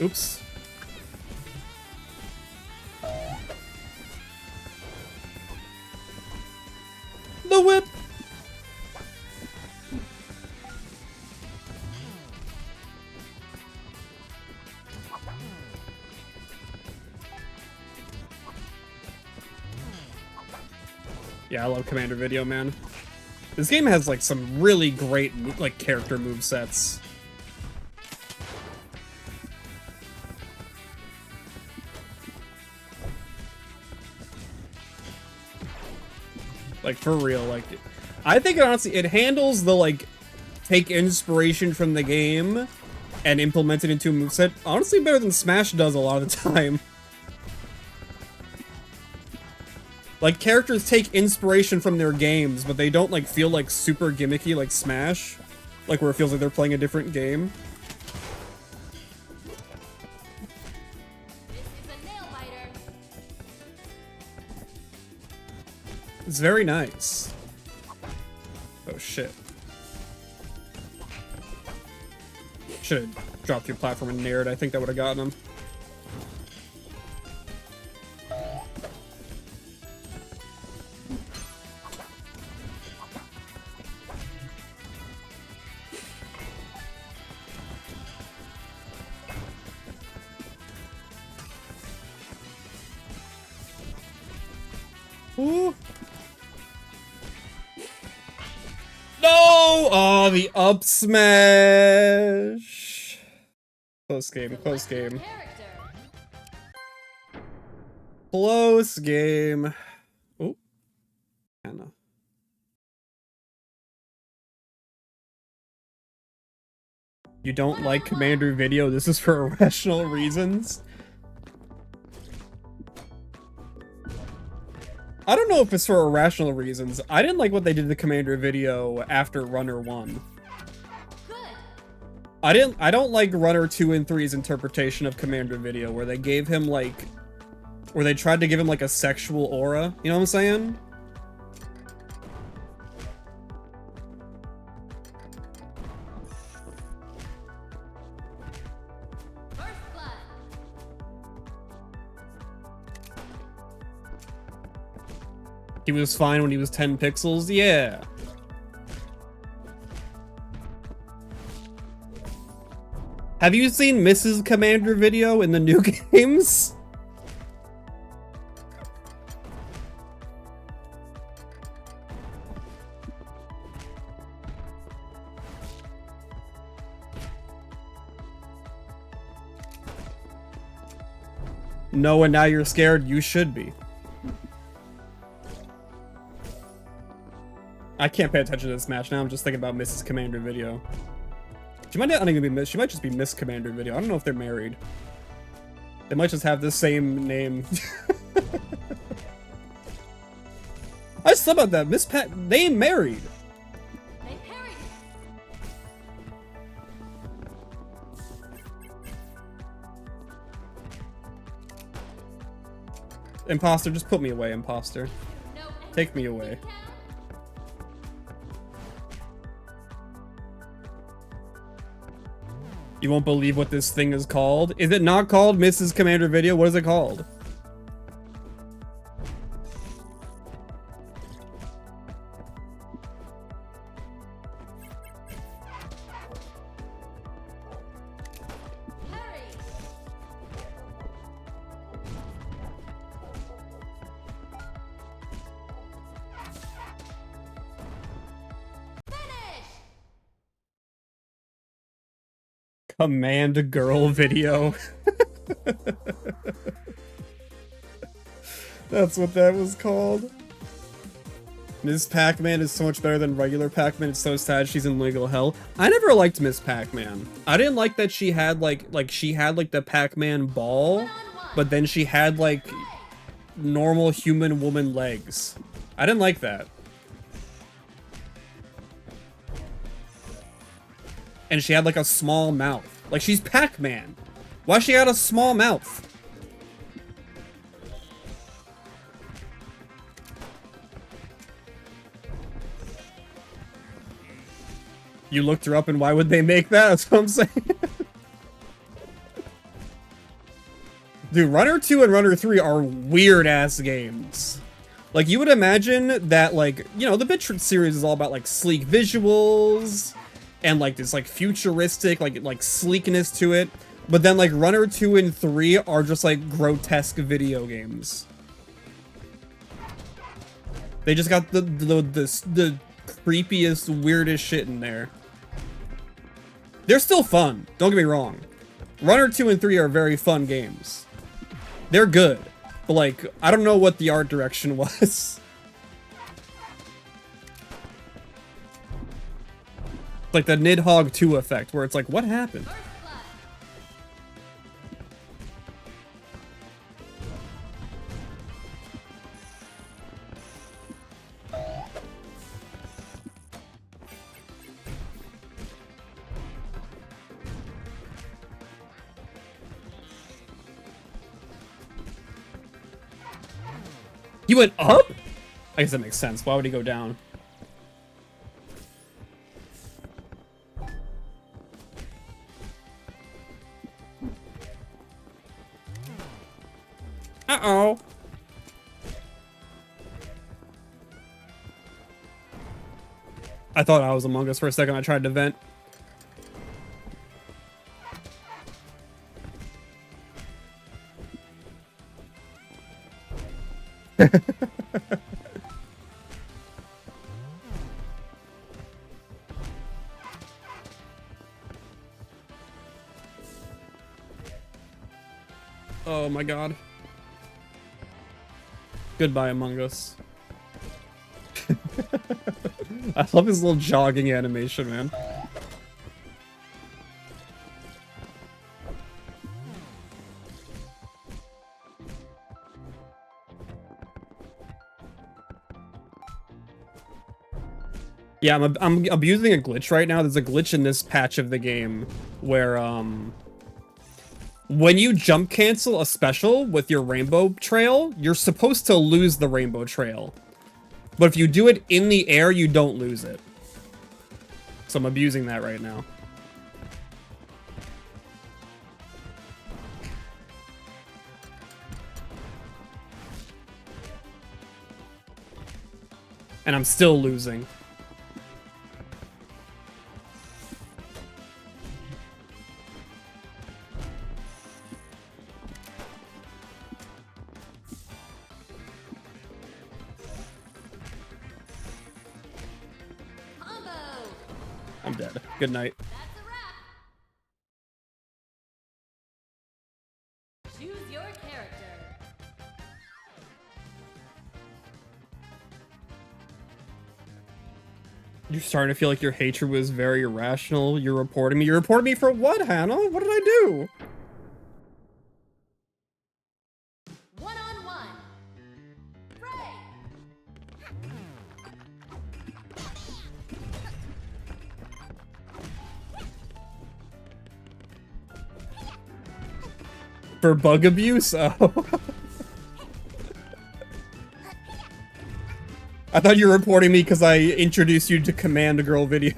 A: Oops. The whip. Yeah, I love Commander Video, man. This game has like some really great like character movesets. Like, for real, like, I think honestly, it handles the, like, take inspiration from the game and implement it into a moveset, honestly better than Smash does a lot of the time. Like, characters take inspiration from their games, but they don't, like, feel, like, super gimmicky like Smash. Like, where it feels like they're playing a different game.
B: This is a nail biter.
A: It's very nice. Oh shit. Should have dropped your platform and nared. I think that would have gotten him. Ooh. Oh, the up smash. Close game, close game.
B: Character.
A: Close game. Oh, Anna. You don't like Commander Video? This is for irrational reasons? I don't know if it's for irrational reasons. I didn't like what they did to Commander Video after Runner 1.
B: Good.
A: I don't like Runner 2 and 3's interpretation of Commander Video, where they gave him like, where they tried to give him like a sexual aura. You know what I'm saying?
B: First blood.
A: He was fine when he was 10 pixels? Yeah. Have you seen Mrs. Commander Video in the new games? No, and now you're scared? You should be. I can't pay attention to this match now. I'm just thinking about Mrs. Commander Video. She might not even be Miss. She might just be Miss Commander Video. I don't know if they're married. They might just have the same name. I just thought about that. Miss Pat. They ain't married.
B: They parried.
A: Imposter, just put me away, imposter.
B: No
A: Take me away.
B: count.
A: You won't believe what this thing is called. Is it not called Mrs. Commander Video? What is it called?
B: Parry. Finish.
A: Command Girl Video. That's what that was called. Ms. Pac-Man is so much better than regular Pac-Man. It's so sad she's in legal hell. I never liked Ms. Pac-Man. I didn't like that she had like she had like the Pac-Man ball, but then she had like normal human woman legs. I didn't like that. And she had like a small mouth. Like she's Pac-Man. Why she got a small mouth? You looked her up and why would they make that? That's what I'm saying. Dude, Runner 2 and Runner 3 are weird-ass games. Like, you would imagine that, like, you know, the Bit series is all about, like, sleek visuals and, like, this, like, futuristic, like sleekness to it. But then, like, Runner 2 and 3 are just, like, grotesque video games. They just got the creepiest, weirdest shit in there. They're still fun, don't get me wrong. Runner 2 and 3 are very fun games. They're good, but like, I don't know what the art direction was. Like the Nidhogg 2 effect, where it's like, what happened?
B: First blood.
A: He went up? I guess that makes sense. Why would he go down? Uh-oh. I thought I was Among Us for a second. I tried to vent. Oh my god. Goodbye, Among Us. I love his little jogging animation, man. Yeah, I'm abusing a glitch right now. There's a glitch in this patch of the game where, when you jump cancel a special with your rainbow trail, you're supposed to lose the rainbow trail. But if you do it in the air, you don't lose it. So I'm abusing that right now. And I'm still losing. I'm dead. Good night.
B: That's a wrap. Choose your character.
A: You're starting to feel like your hatred was very irrational. You're reporting me. You're reporting me for what, Hannah? What did I do?
B: One-on-one. Fray.
A: For bug abuse? Oh. I thought you were reporting me because I introduced you to Command Girl video.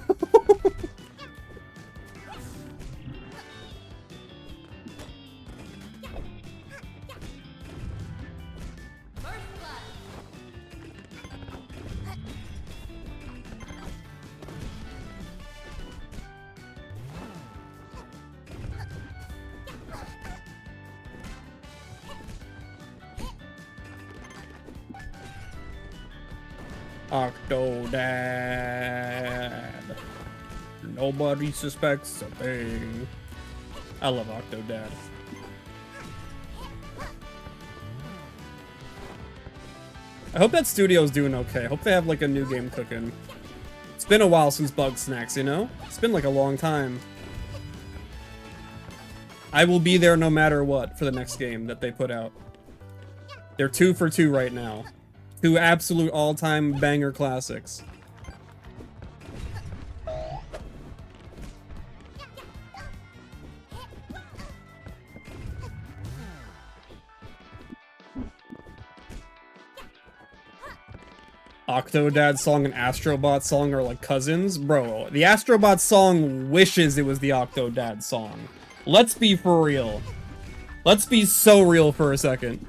B: First blood.
A: Octodad. Nobody suspects a thing. I love Octodad. I hope that studio's doing okay. I hope they have like a new game cooking. It's been a while since Bug Snacks, you know? It's been like a long time. I will be there no matter what for the next game that they put out. They're 2 for 2 right now. 2 absolute all-time banger classics. Octodad song and Astrobot song are like cousins? Bro, the Astrobot song wishes it was the Octodad song. Let's be for real. Let's be so real for a second.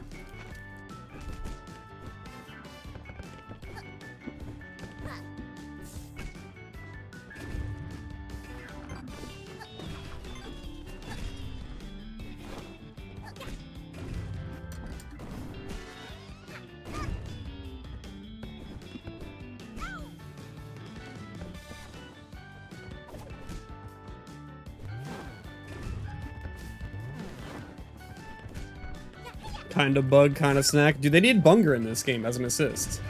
A: Kind of bug, kind of snack. Dude, they need Bunger in this game as an assist.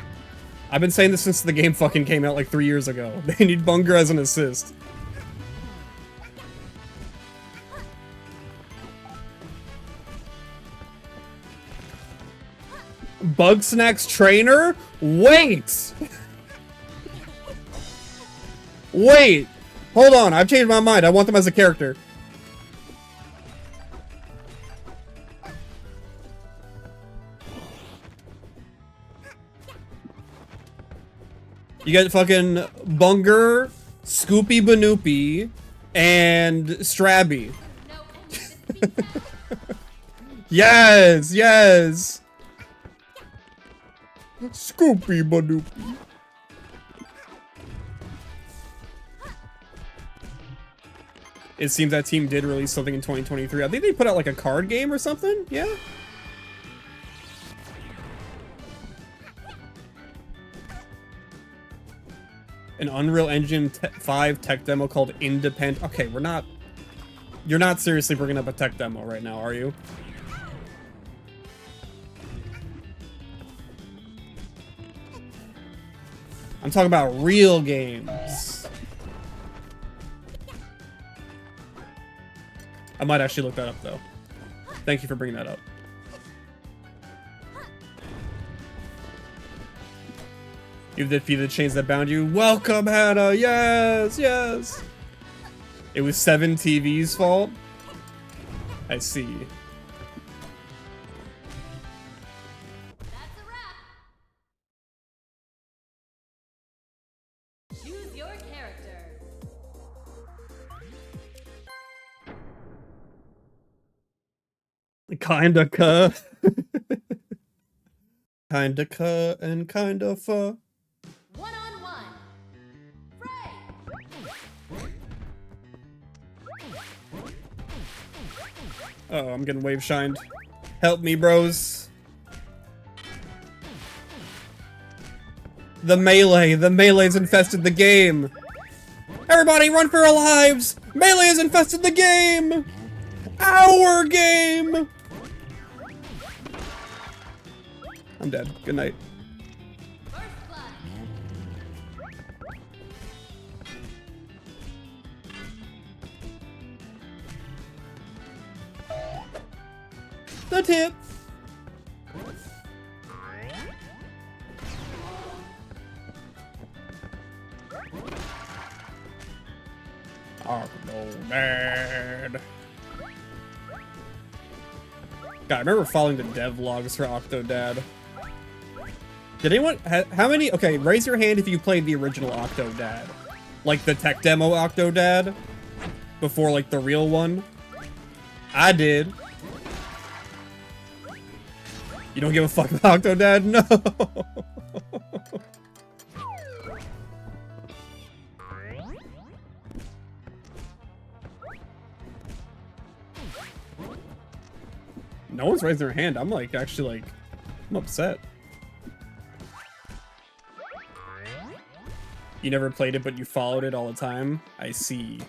A: I've been saying this since the game fucking came out like 3 years ago. They need Bunger as an assist. Bug Snacks trainer? Wait! Wait! Hold on, I've changed my mind. I want them as a character. You get fucking Bunger, Scoopy Banoopy, and Strabby.
B: No entrance to be found.
A: Yes, yes. Scoopy Banoopy. It seems that team did release something in 2023. I think they put out like a card game or something. Yeah. An Unreal Engine 5 tech demo called Independent. Okay, we're not... You're not seriously bringing up a tech demo right now, are you? I'm talking about real games. I might actually look that up though. Thank you for bringing that up. You've defeated the chains that bound you. Welcome, Hannah. Yes, yes. It was 7 TV's fault. I see.
B: That's a wrap. Choose your character.
A: Kinda cuh. Kinda cuh and kinda fuh.
B: One-on-one. Fray.
A: Oh, I'm getting wave shined. Help me, bros. The melee's infested the game. Everybody run for your lives. Melee has infested the game. Our game. I'm dead. Good night.
B: First blood.
A: The tip. Octodad. God, I remember following the devlogs for Octodad. Did anyone, how many, okay, raise your hand if you played the original Octodad. Like the tech demo Octodad. Before like the real one. I did. You don't give a fuck about Octodad? No. No one's raising their hand. I'm like, actually like, I'm upset. You never played it, but you followed it all the time? I see.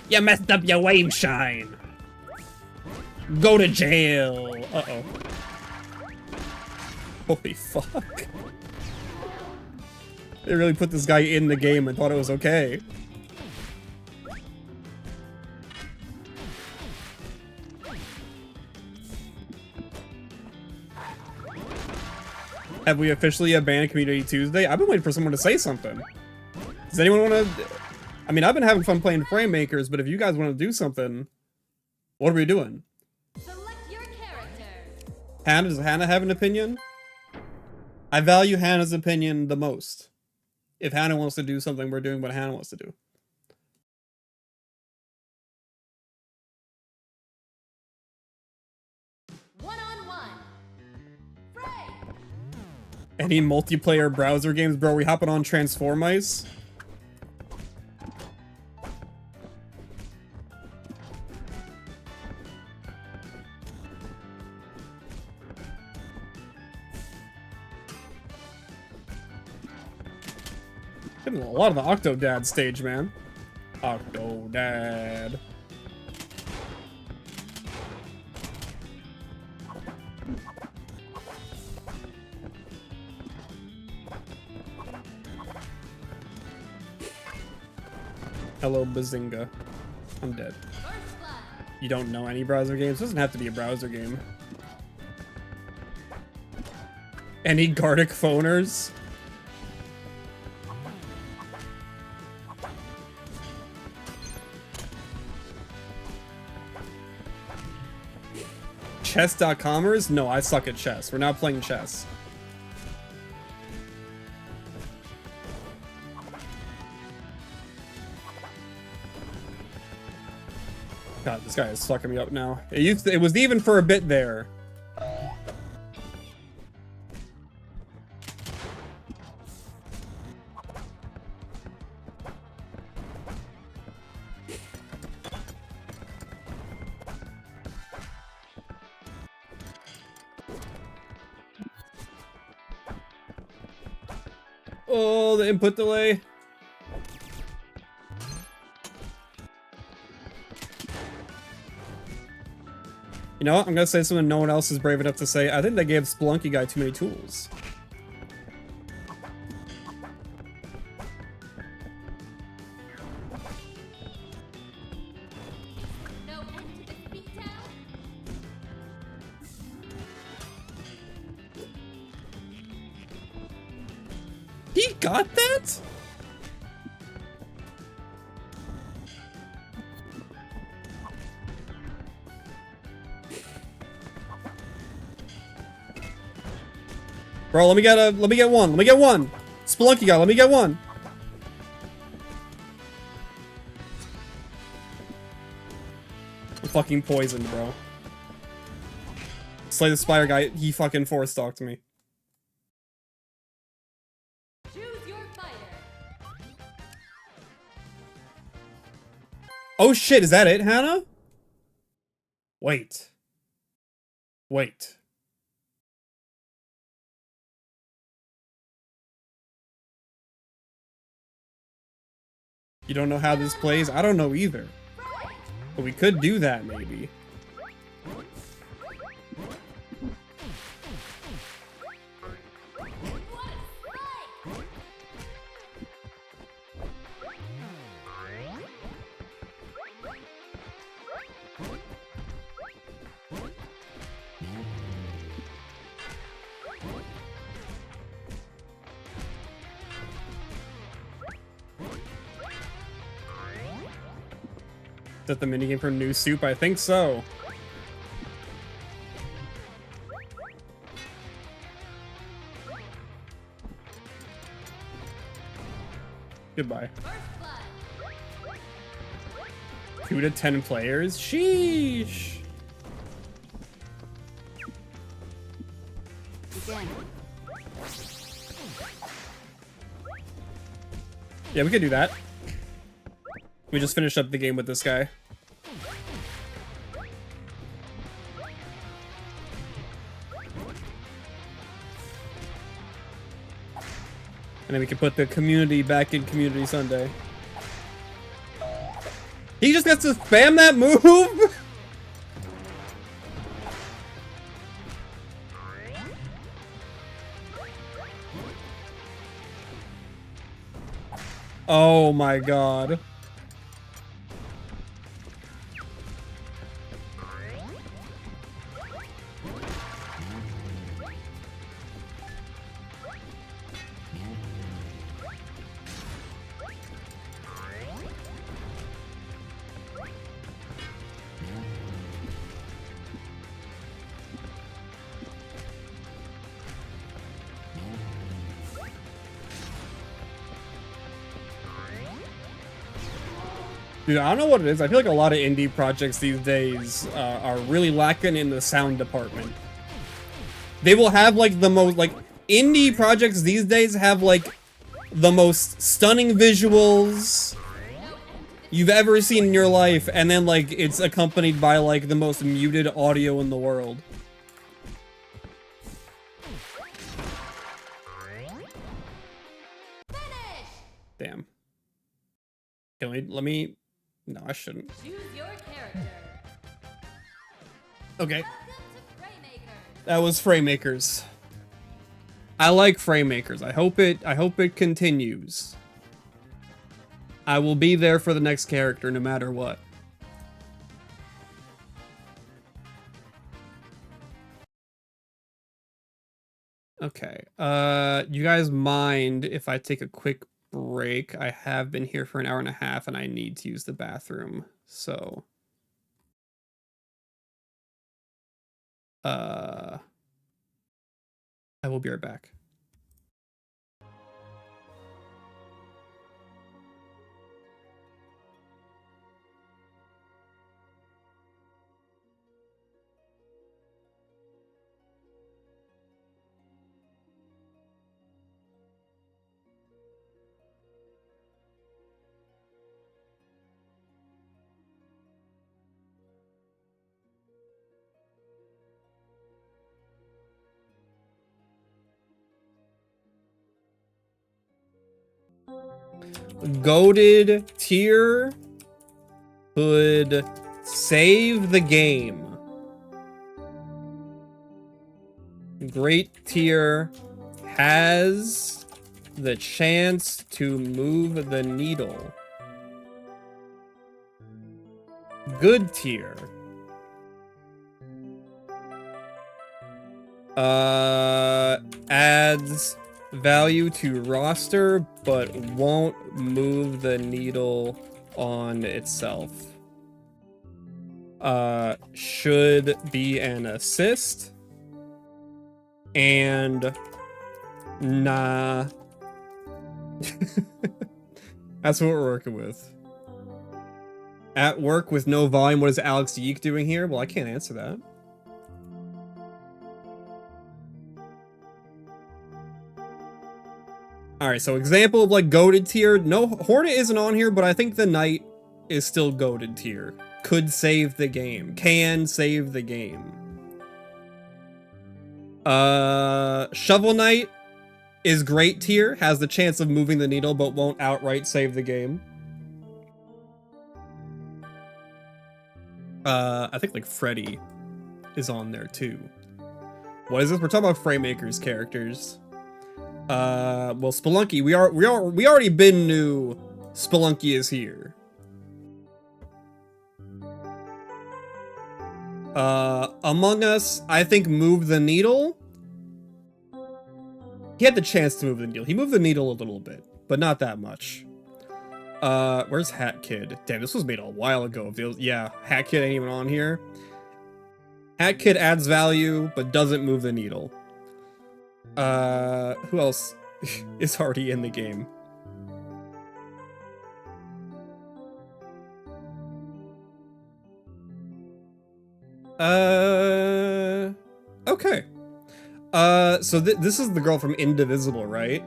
A: You messed up your wave shine. Go to jail. Uh-oh. Holy fuck. They really put this guy in the game and thought it was okay. Have we officially abandoned Community Tuesday? I've been waiting for someone to say something. Does anyone want to... I mean, I've been having fun playing Fraymakers, but if you guys want to do something, what are we doing?
B: Select your character.
A: Hannah, does Hannah have an opinion? I value Hannah's opinion the most. If Hannah wants to do something, we're doing what Hannah wants to do.
B: One-on-one. Fray.
A: Any multiplayer browser games, bro? Are we hopping on Transform Ice? Getting a lot of the Octodad stage, man. Octodad. Hello, Bazinga. I'm dead.
B: First blood.
A: You don't know any browser games? It doesn't have to be a browser game. Any Gartic phoners? Chess.comers? No, I suck at chess. We're not playing chess. God, this guy is fucking me up now. It was even for a bit there. Oh, the input delay. You know what? I'm gonna say something no one else is brave enough to say. I think they gave Spelunky guy too many tools.
B: No end to this beatdown.
A: He got that? Bro, let me get one. Let me get one. Spelunky guy, let me get one. I'm fucking poisoned, bro. Slay the Spire guy, he fucking four-stalked me.
B: Choose your fighter.
A: Oh shit, is that it, Hannah? Wait. Wait. You don't know how this plays? I don't know either. But we could do that, maybe. Is that the minigame for New Soup? I think so. Goodbye. 2 to 10 players? Sheesh!
B: Begin.
A: Yeah, we could do that. We just finished up the game with this guy. And then we can put the community back in Community Sunday. He just gets to spam that move? Oh my god. Dude, I don't know what it is. I feel like a lot of indie projects these days are really lacking in the sound department. They will have like the most, like, indie projects these days have like the most stunning visuals you've ever seen in your life, and then like it's accompanied by like the most muted audio in the world. Damn. Let me... No, I shouldn't.
B: Choose your character.
A: Okay.
B: Welcome to Fraymakers.
A: That was Fraymakers. I like Fraymakers. I hope it continues. I will be there for the next character no matter what. Okay. You guys mind if I take a quick break? I have been here for an hour and a half and I need to use the bathroom. So I will be right back. Goated tier could save the game. Great tier has the chance to move the needle. Good tier. Adds value to roster, but won't move the needle on itself. Should be an assist. And nah. That's what we're working with. At work with no volume, what is Alex Yeek doing here? Well, I can't answer that. Alright, so example of like goated tier. No, Hornet isn't on here, but I think the Knight is still goated tier. Could save the game. Can save the game. Shovel Knight is great tier. Has the chance of moving the needle, but won't outright save the game. I think like Freddy is on there too. What is this? We're talking about Fraymakers characters. Well, Spelunky, we already been knew Spelunky is here. Among Us, I think moved the needle. He had the chance to move the needle. He moved the needle a little bit, but not that much. Where's Hat Kid? Damn, this was made a while ago. Yeah, Hat Kid ain't even on here. Hat Kid adds value, but doesn't move the needle. Who else is already in the game? Okay. So this is the girl from Indivisible, right?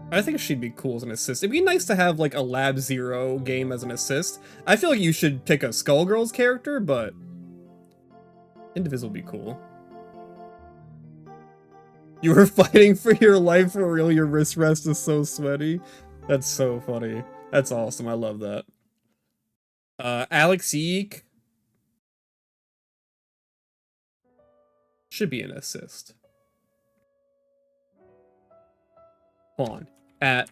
A: I think she'd be cool as an assist. It'd be nice to have, like, a Lab Zero game as an assist. I feel like you should pick a Skullgirls character, but Indivisible would be cool. You were fighting for your life for real. Your wrist rest is so sweaty. That's so funny. That's awesome. I love that. Alex Yeek should be an assist. Hold on. At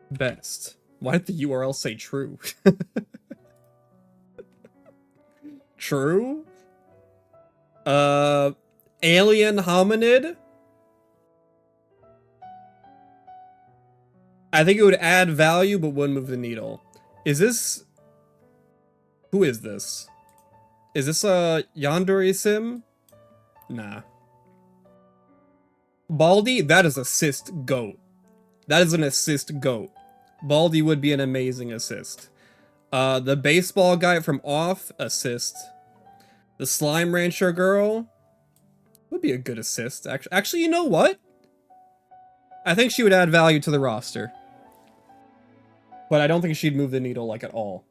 A: best. Why did the URL say true? True? Alien hominid? I think it would add value, but wouldn't move the needle. Is this... Who is this? Is this a Yandere Sim? Nah. Baldy? That is assist goat. That is an assist goat. Baldy would be an amazing assist. The baseball guy from Off, assist. The Slime Rancher girl would be a good assist. Actually, you know what? I think she would add value to the roster. But I don't think she'd move the needle, like, at all.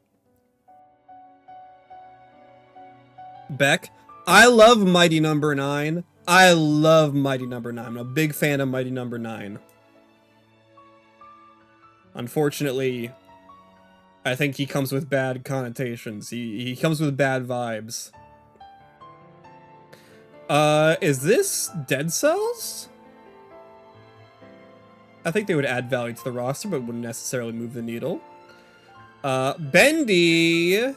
A: Beck. I love Mighty Number 9. I love Mighty Number 9. I'm a big fan of Mighty Number 9. Unfortunately, I think he comes with bad connotations. He comes with bad vibes. Is this Dead Cells? I think they would add value to the roster, but wouldn't necessarily move the needle. Bendy...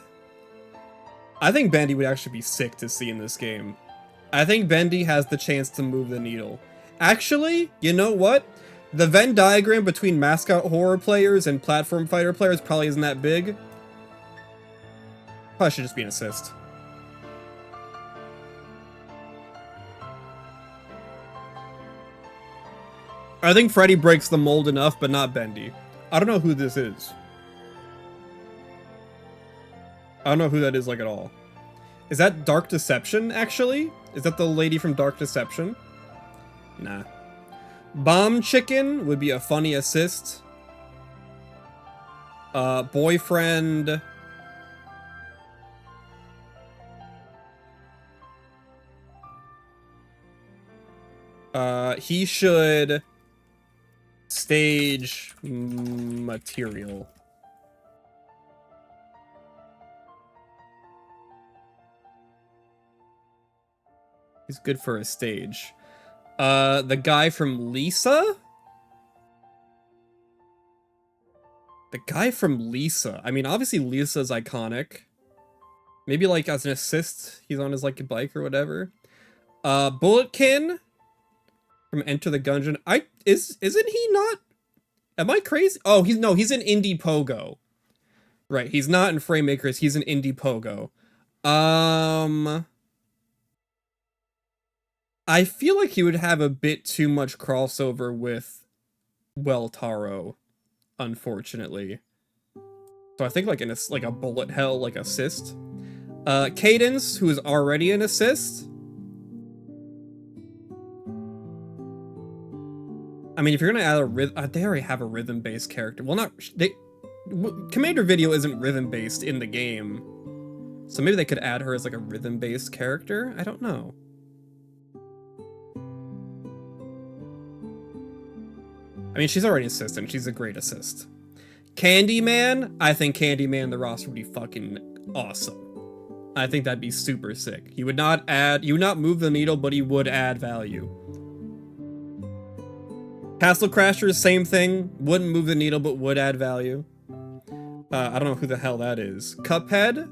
A: I think Bendy would actually be sick to see in this game. I think Bendy has the chance to move the needle. Actually, you know what? The Venn diagram between mascot horror players and platform fighter players probably isn't that big. Probably should just be an assist. I think Freddy breaks the mold enough, but not Bendy. I don't know who this is. I don't know who that is, like, at all. Is that Dark Deception, actually? Is that the lady from Dark Deception? Nah. Bomb Chicken would be a funny assist. Boyfriend... he should... stage... material. He's good for a stage. The guy from Lisa? The guy from Lisa. I mean, obviously Lisa's iconic. Maybe like as an assist, he's on his like bike or whatever. Bulletkin from Enter the Gungeon. Isn't he not? Am I crazy? Oh, he's in Indie Pogo. Right, he's not in Fraymakers, he's in Indie Pogo. I feel like he would have a bit too much crossover with Taro, unfortunately. So I think like like a bullet hell like assist. Cadence, who is already an assist. I mean, if you're gonna add a rhythm, they already have a rhythm-based character. Well, Commander Video isn't rhythm-based in the game, so maybe they could add her as like a rhythm-based character. I don't know. I mean, she's already an assist, and she's a great assist. Candyman, I think Candyman the roster would be fucking awesome. I think that'd be super sick. He would not move the needle, but he would add value. Castle Crashers, same thing. Wouldn't move the needle, but would add value. I don't know who the hell that is. Cuphead?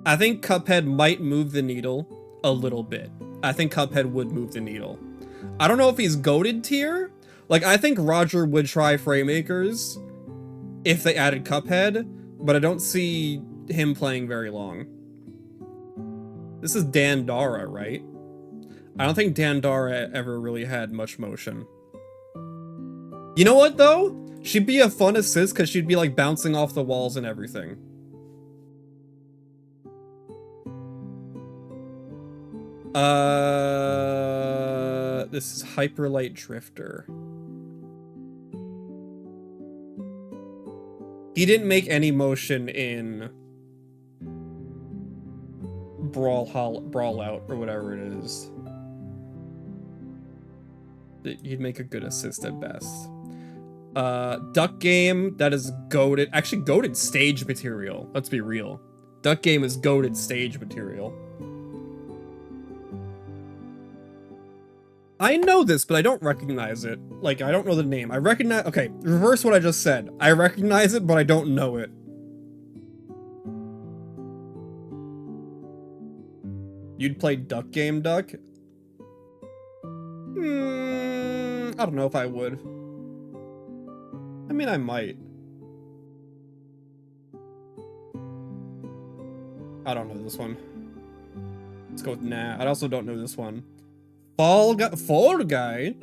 A: I think Cuphead might move the needle a little bit. I think Cuphead would move the needle. I don't know if he's goated tier. Like, I think Roger would try Fraymakers if they added Cuphead, but I don't see him playing very long. This is Dandara, right? I don't think Dandara ever really had much motion. You know what, though? She'd be a fun assist because she'd be, like, bouncing off the walls and everything. This is Hyperlight Drifter. He didn't make any motion in Brawl Out or whatever it is. He'd make a good assist at best. Duck Game, that is goated. Actually, goated stage material. Let's be real. Duck Game is goated stage material. I know this, but I don't recognize it. Like, I don't know the name. Okay, reverse what I just said. I recognize it, but I don't know it. You'd play Duck Game, Duck? I don't know if I would. I mean, I might. I don't know this one. Let's go with nah. I also don't know this one. Fall Guy?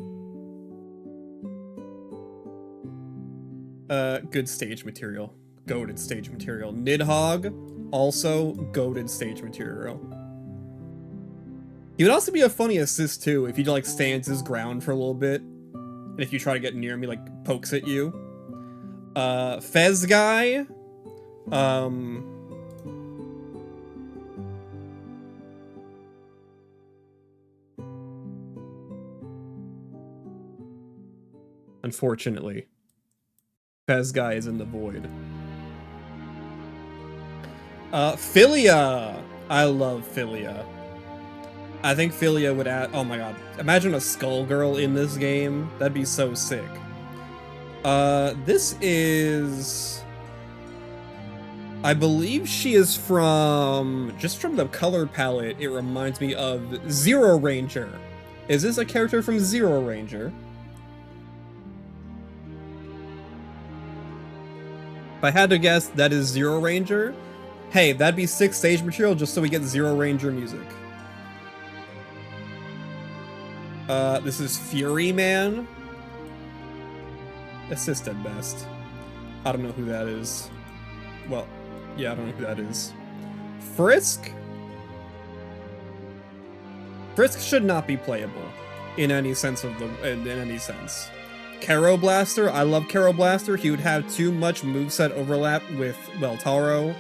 A: Good stage material. Goated stage material. Nidhogg, also goated stage material. He would also be a funny assist too if he like stands his ground for a little bit. And if you try to get near him, he like pokes at you. Fez Guy. Unfortunately, Fez Guy is in the void. Philia! I love Philia. I think Philia would add... Oh my god. Imagine a Skullgirl in this game. That'd be so sick. This is... I believe she is from... Just from the color palette, it reminds me of Zero Ranger. Is this a character from Zero Ranger? If I had to guess, that is Zero Ranger. Hey, that'd be 6 stage material just so we get Zero Ranger music. This is Fury Man. Assist at best. I don't know who that is. Well, yeah, I don't know who that is. Frisk? Frisk should not be playable in any sense of in any sense. Kero Blaster, I love Kero Blaster. He would have too much moveset overlap with, well, Taro.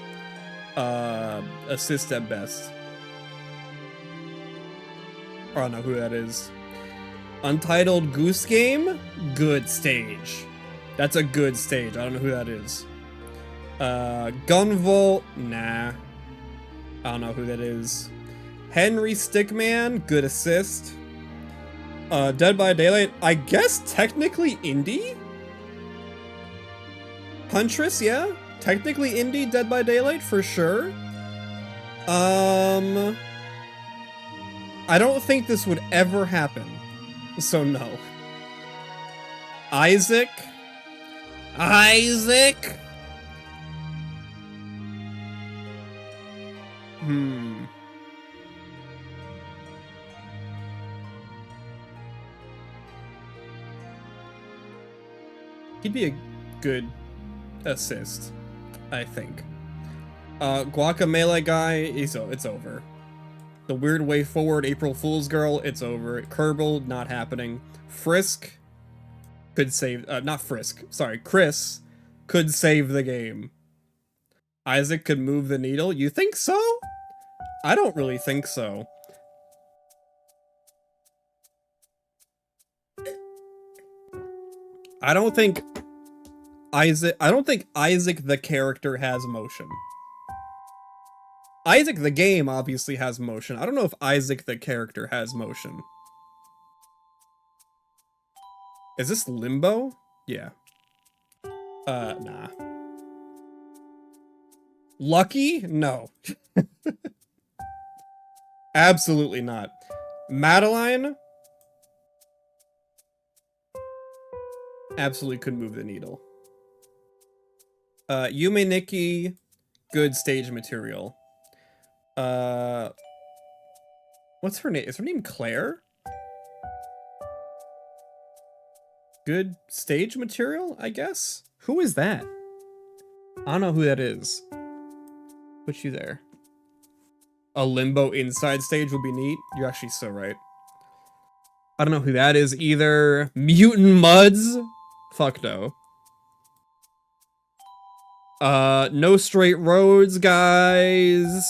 A: Assist at best. I don't know who that is. Untitled Goose Game? Good stage. That's a good stage. I don't know who that is. Gunvolt? Nah. I don't know who that is. Henry Stickman, good assist. Dead by Daylight, I guess technically indie? Huntress, yeah? Technically indie, Dead by Daylight, for sure. I don't think this would ever happen, so no. Isaac? He'd be a good assist, I think. Guacamele guy, it's over. The Weird Way Forward, April Fool's Girl, it's over. Kerbal, not happening. Frisk could save, not Frisk, sorry, Chris could save the game. Isaac could move the needle, you think so? I don't really think so. I don't think Isaac the character has motion. Isaac the game obviously has motion. I don't know if Isaac the character has motion. Is this Limbo? Yeah. Nah. Lucky? No. Absolutely not. Madeline? Absolutely couldn't move the needle. Yume Nikki, good stage material. What's her name? Is her name Claire? Good stage material, I guess? Who is that? I don't know who that is. Put you there. A Limbo inside stage would be neat. You're actually so right. I don't know who that is either. Mutant Muds? Fuck no. No Straight Roads, guys.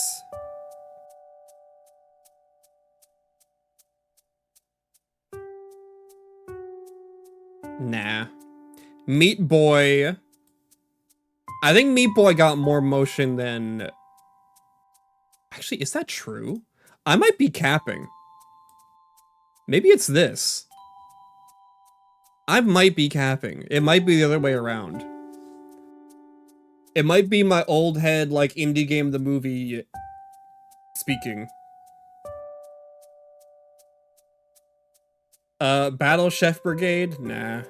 A: Nah. Meat Boy. I think Meat Boy got more motion than... Actually, is that true? I might be capping. Maybe it's this. I might be capping. It might be the other way around. It might be my old head, like, indie game the movie speaking. Battle Chef Brigade? Nah.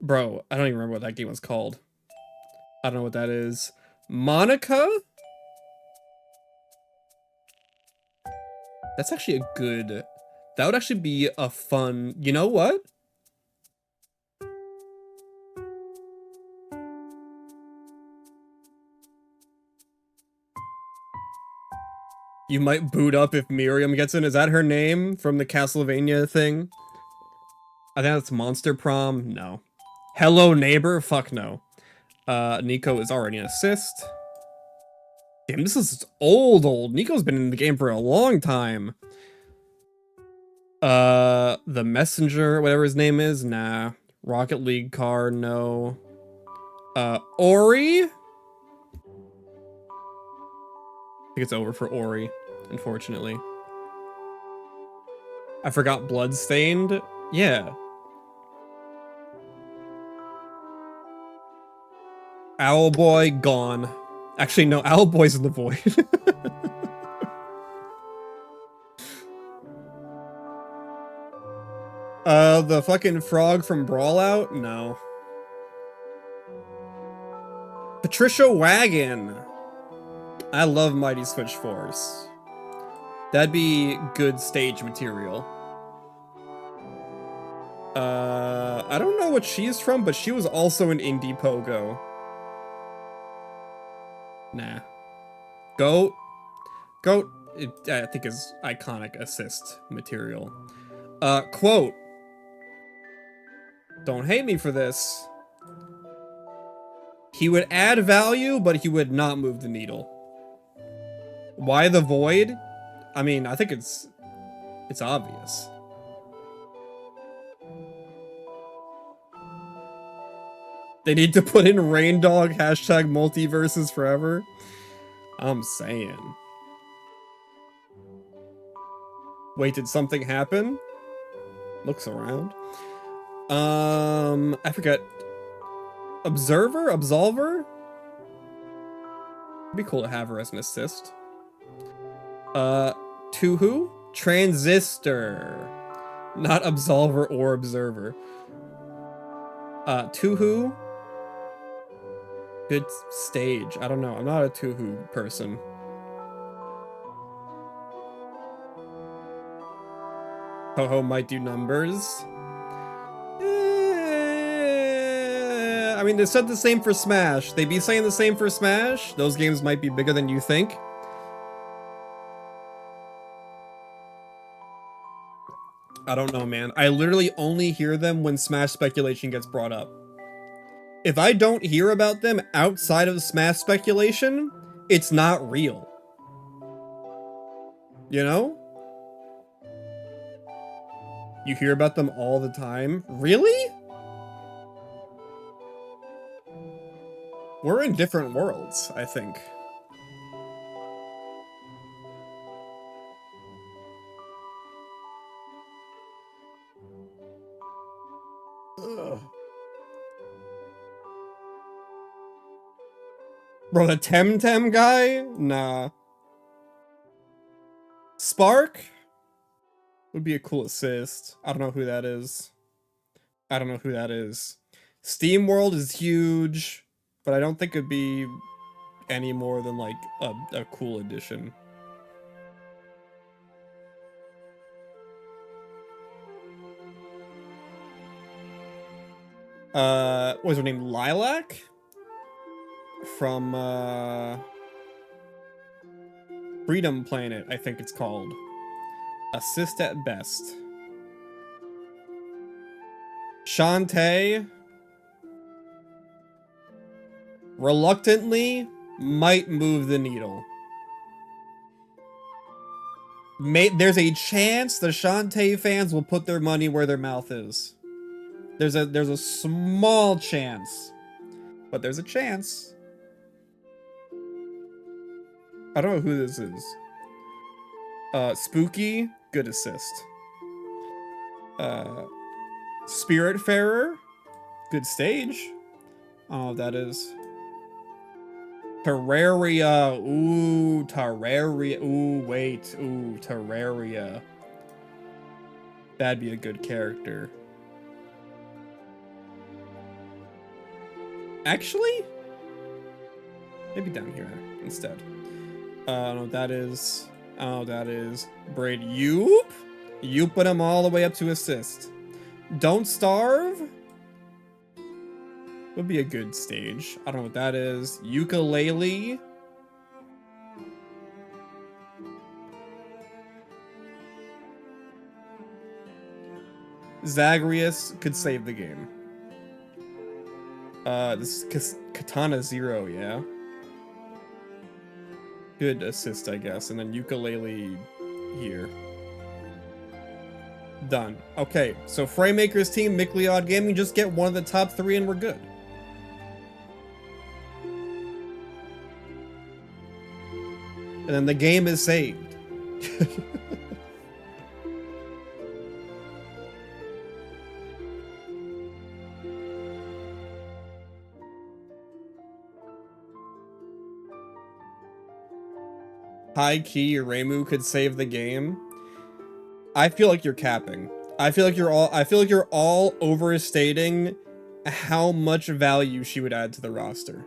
A: Bro, I don't even remember what that game was called. I don't know what that is. Monica? That's actually a good... That would actually be a fun... You know what? You might boot up if Miriam gets in. Is that her name from the Castlevania thing? I think that's Monster Prom. No. Hello Neighbor? Fuck no. Nico is already an assist. Damn, this is old. Nico's been in the game for a long time. The Messenger, whatever his name is, nah. Rocket League car, no. Ori? I think it's over for Ori, unfortunately. I forgot Bloodstained. Yeah. Owlboy, gone. Actually, no, Owlboy's in the void. The fucking frog from Brawlout? No. Patricia Wagon. I love Mighty Switch Force. That'd be good stage material. I don't know what she's from, but she was also an indie pogo. Nah. Goat. Goat, I think is iconic assist material. Quote. Don't hate me for this. He would add value, but he would not move the needle. Why the void? I mean, I think it's obvious. They need to put in Rain Dog #multiverses forever. I'm saying. Wait, did something happen? Looks around. I forgot. Observer? Absolver? It'd be cool to have her as an assist. To who? Transistor. Not Absolver or Observer. To who? Good stage. I don't know. I'm not a to who person. Ho-Ho might do numbers. I mean, they said the same for Smash. They be saying the same for Smash. Those games might be bigger than you think. I don't know, man. I literally only hear them when Smash speculation gets brought up. If I don't hear about them outside of Smash speculation, it's not real. You know? You hear about them all the time. Really? We're in different worlds, I think. Ugh. Bro, the Temtem guy? Nah. Spark? Would be a cool assist. I don't know who that is. I don't know who that is. Steam World is huge, but I don't think it'd be any more than like a cool addition. What was her name? Lilac? From Freedom Planet, I think it's called. Assist at best. Shantae, reluctantly, might move the needle. There's a chance the Shantae fans will put their money where their mouth is. There's a small chance, but there's a chance. I don't know who this is. Spooky, good assist. Spiritfarer, good stage. I don't know what that is. Terraria, ooh, Terraria, ooh, wait, ooh, Terraria. That'd be a good character. Actually, maybe down here instead. I don't know what that is. I don't know what that is. Braid Yoop? Yooping him all the way up to assist. Don't Starve? Would be a good stage. I don't know what that is. Ukulele? Zagreus could save the game. This is Katana Zero, yeah? Good assist, I guess. And then ukulele here. Done. Okay, so Fraymakers team, Mickleod Gaming, just get one of the top 3 and we're good. And then the game is saved. High key, Reimu could save the game. I feel like you're capping. I feel like you're all overstating how much value she would add to the roster.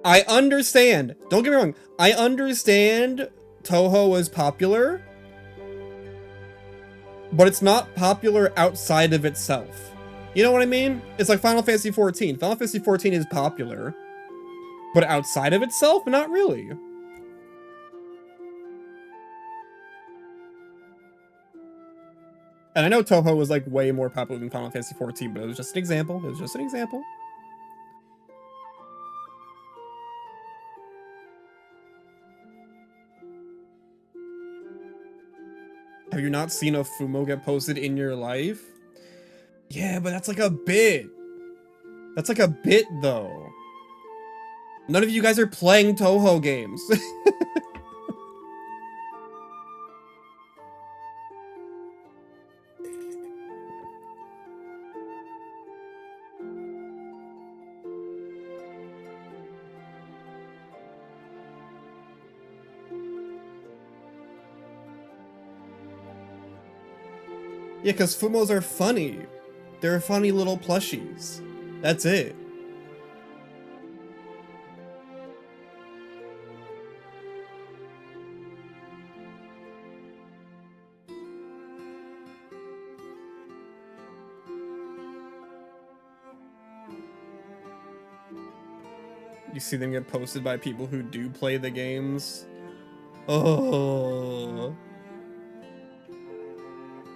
A: I understand. Don't get me wrong. I understand Toho is popular, but it's not popular outside of itself. You know what I mean? It's like Final Fantasy XIV. Final Fantasy XIV is popular, but outside of itself, not really. And I know Toho was like way more popular than Final Fantasy XIV, but it was just an example. It was just an example. Have you not seen a Fumo get posted in your life? Yeah, but that's like a bit. That's like a bit, though. None of you guys are playing Toho games. Yeah, because Fumos are funny. They're funny little plushies. That's it. You see them get posted by people who do play the games. Oh.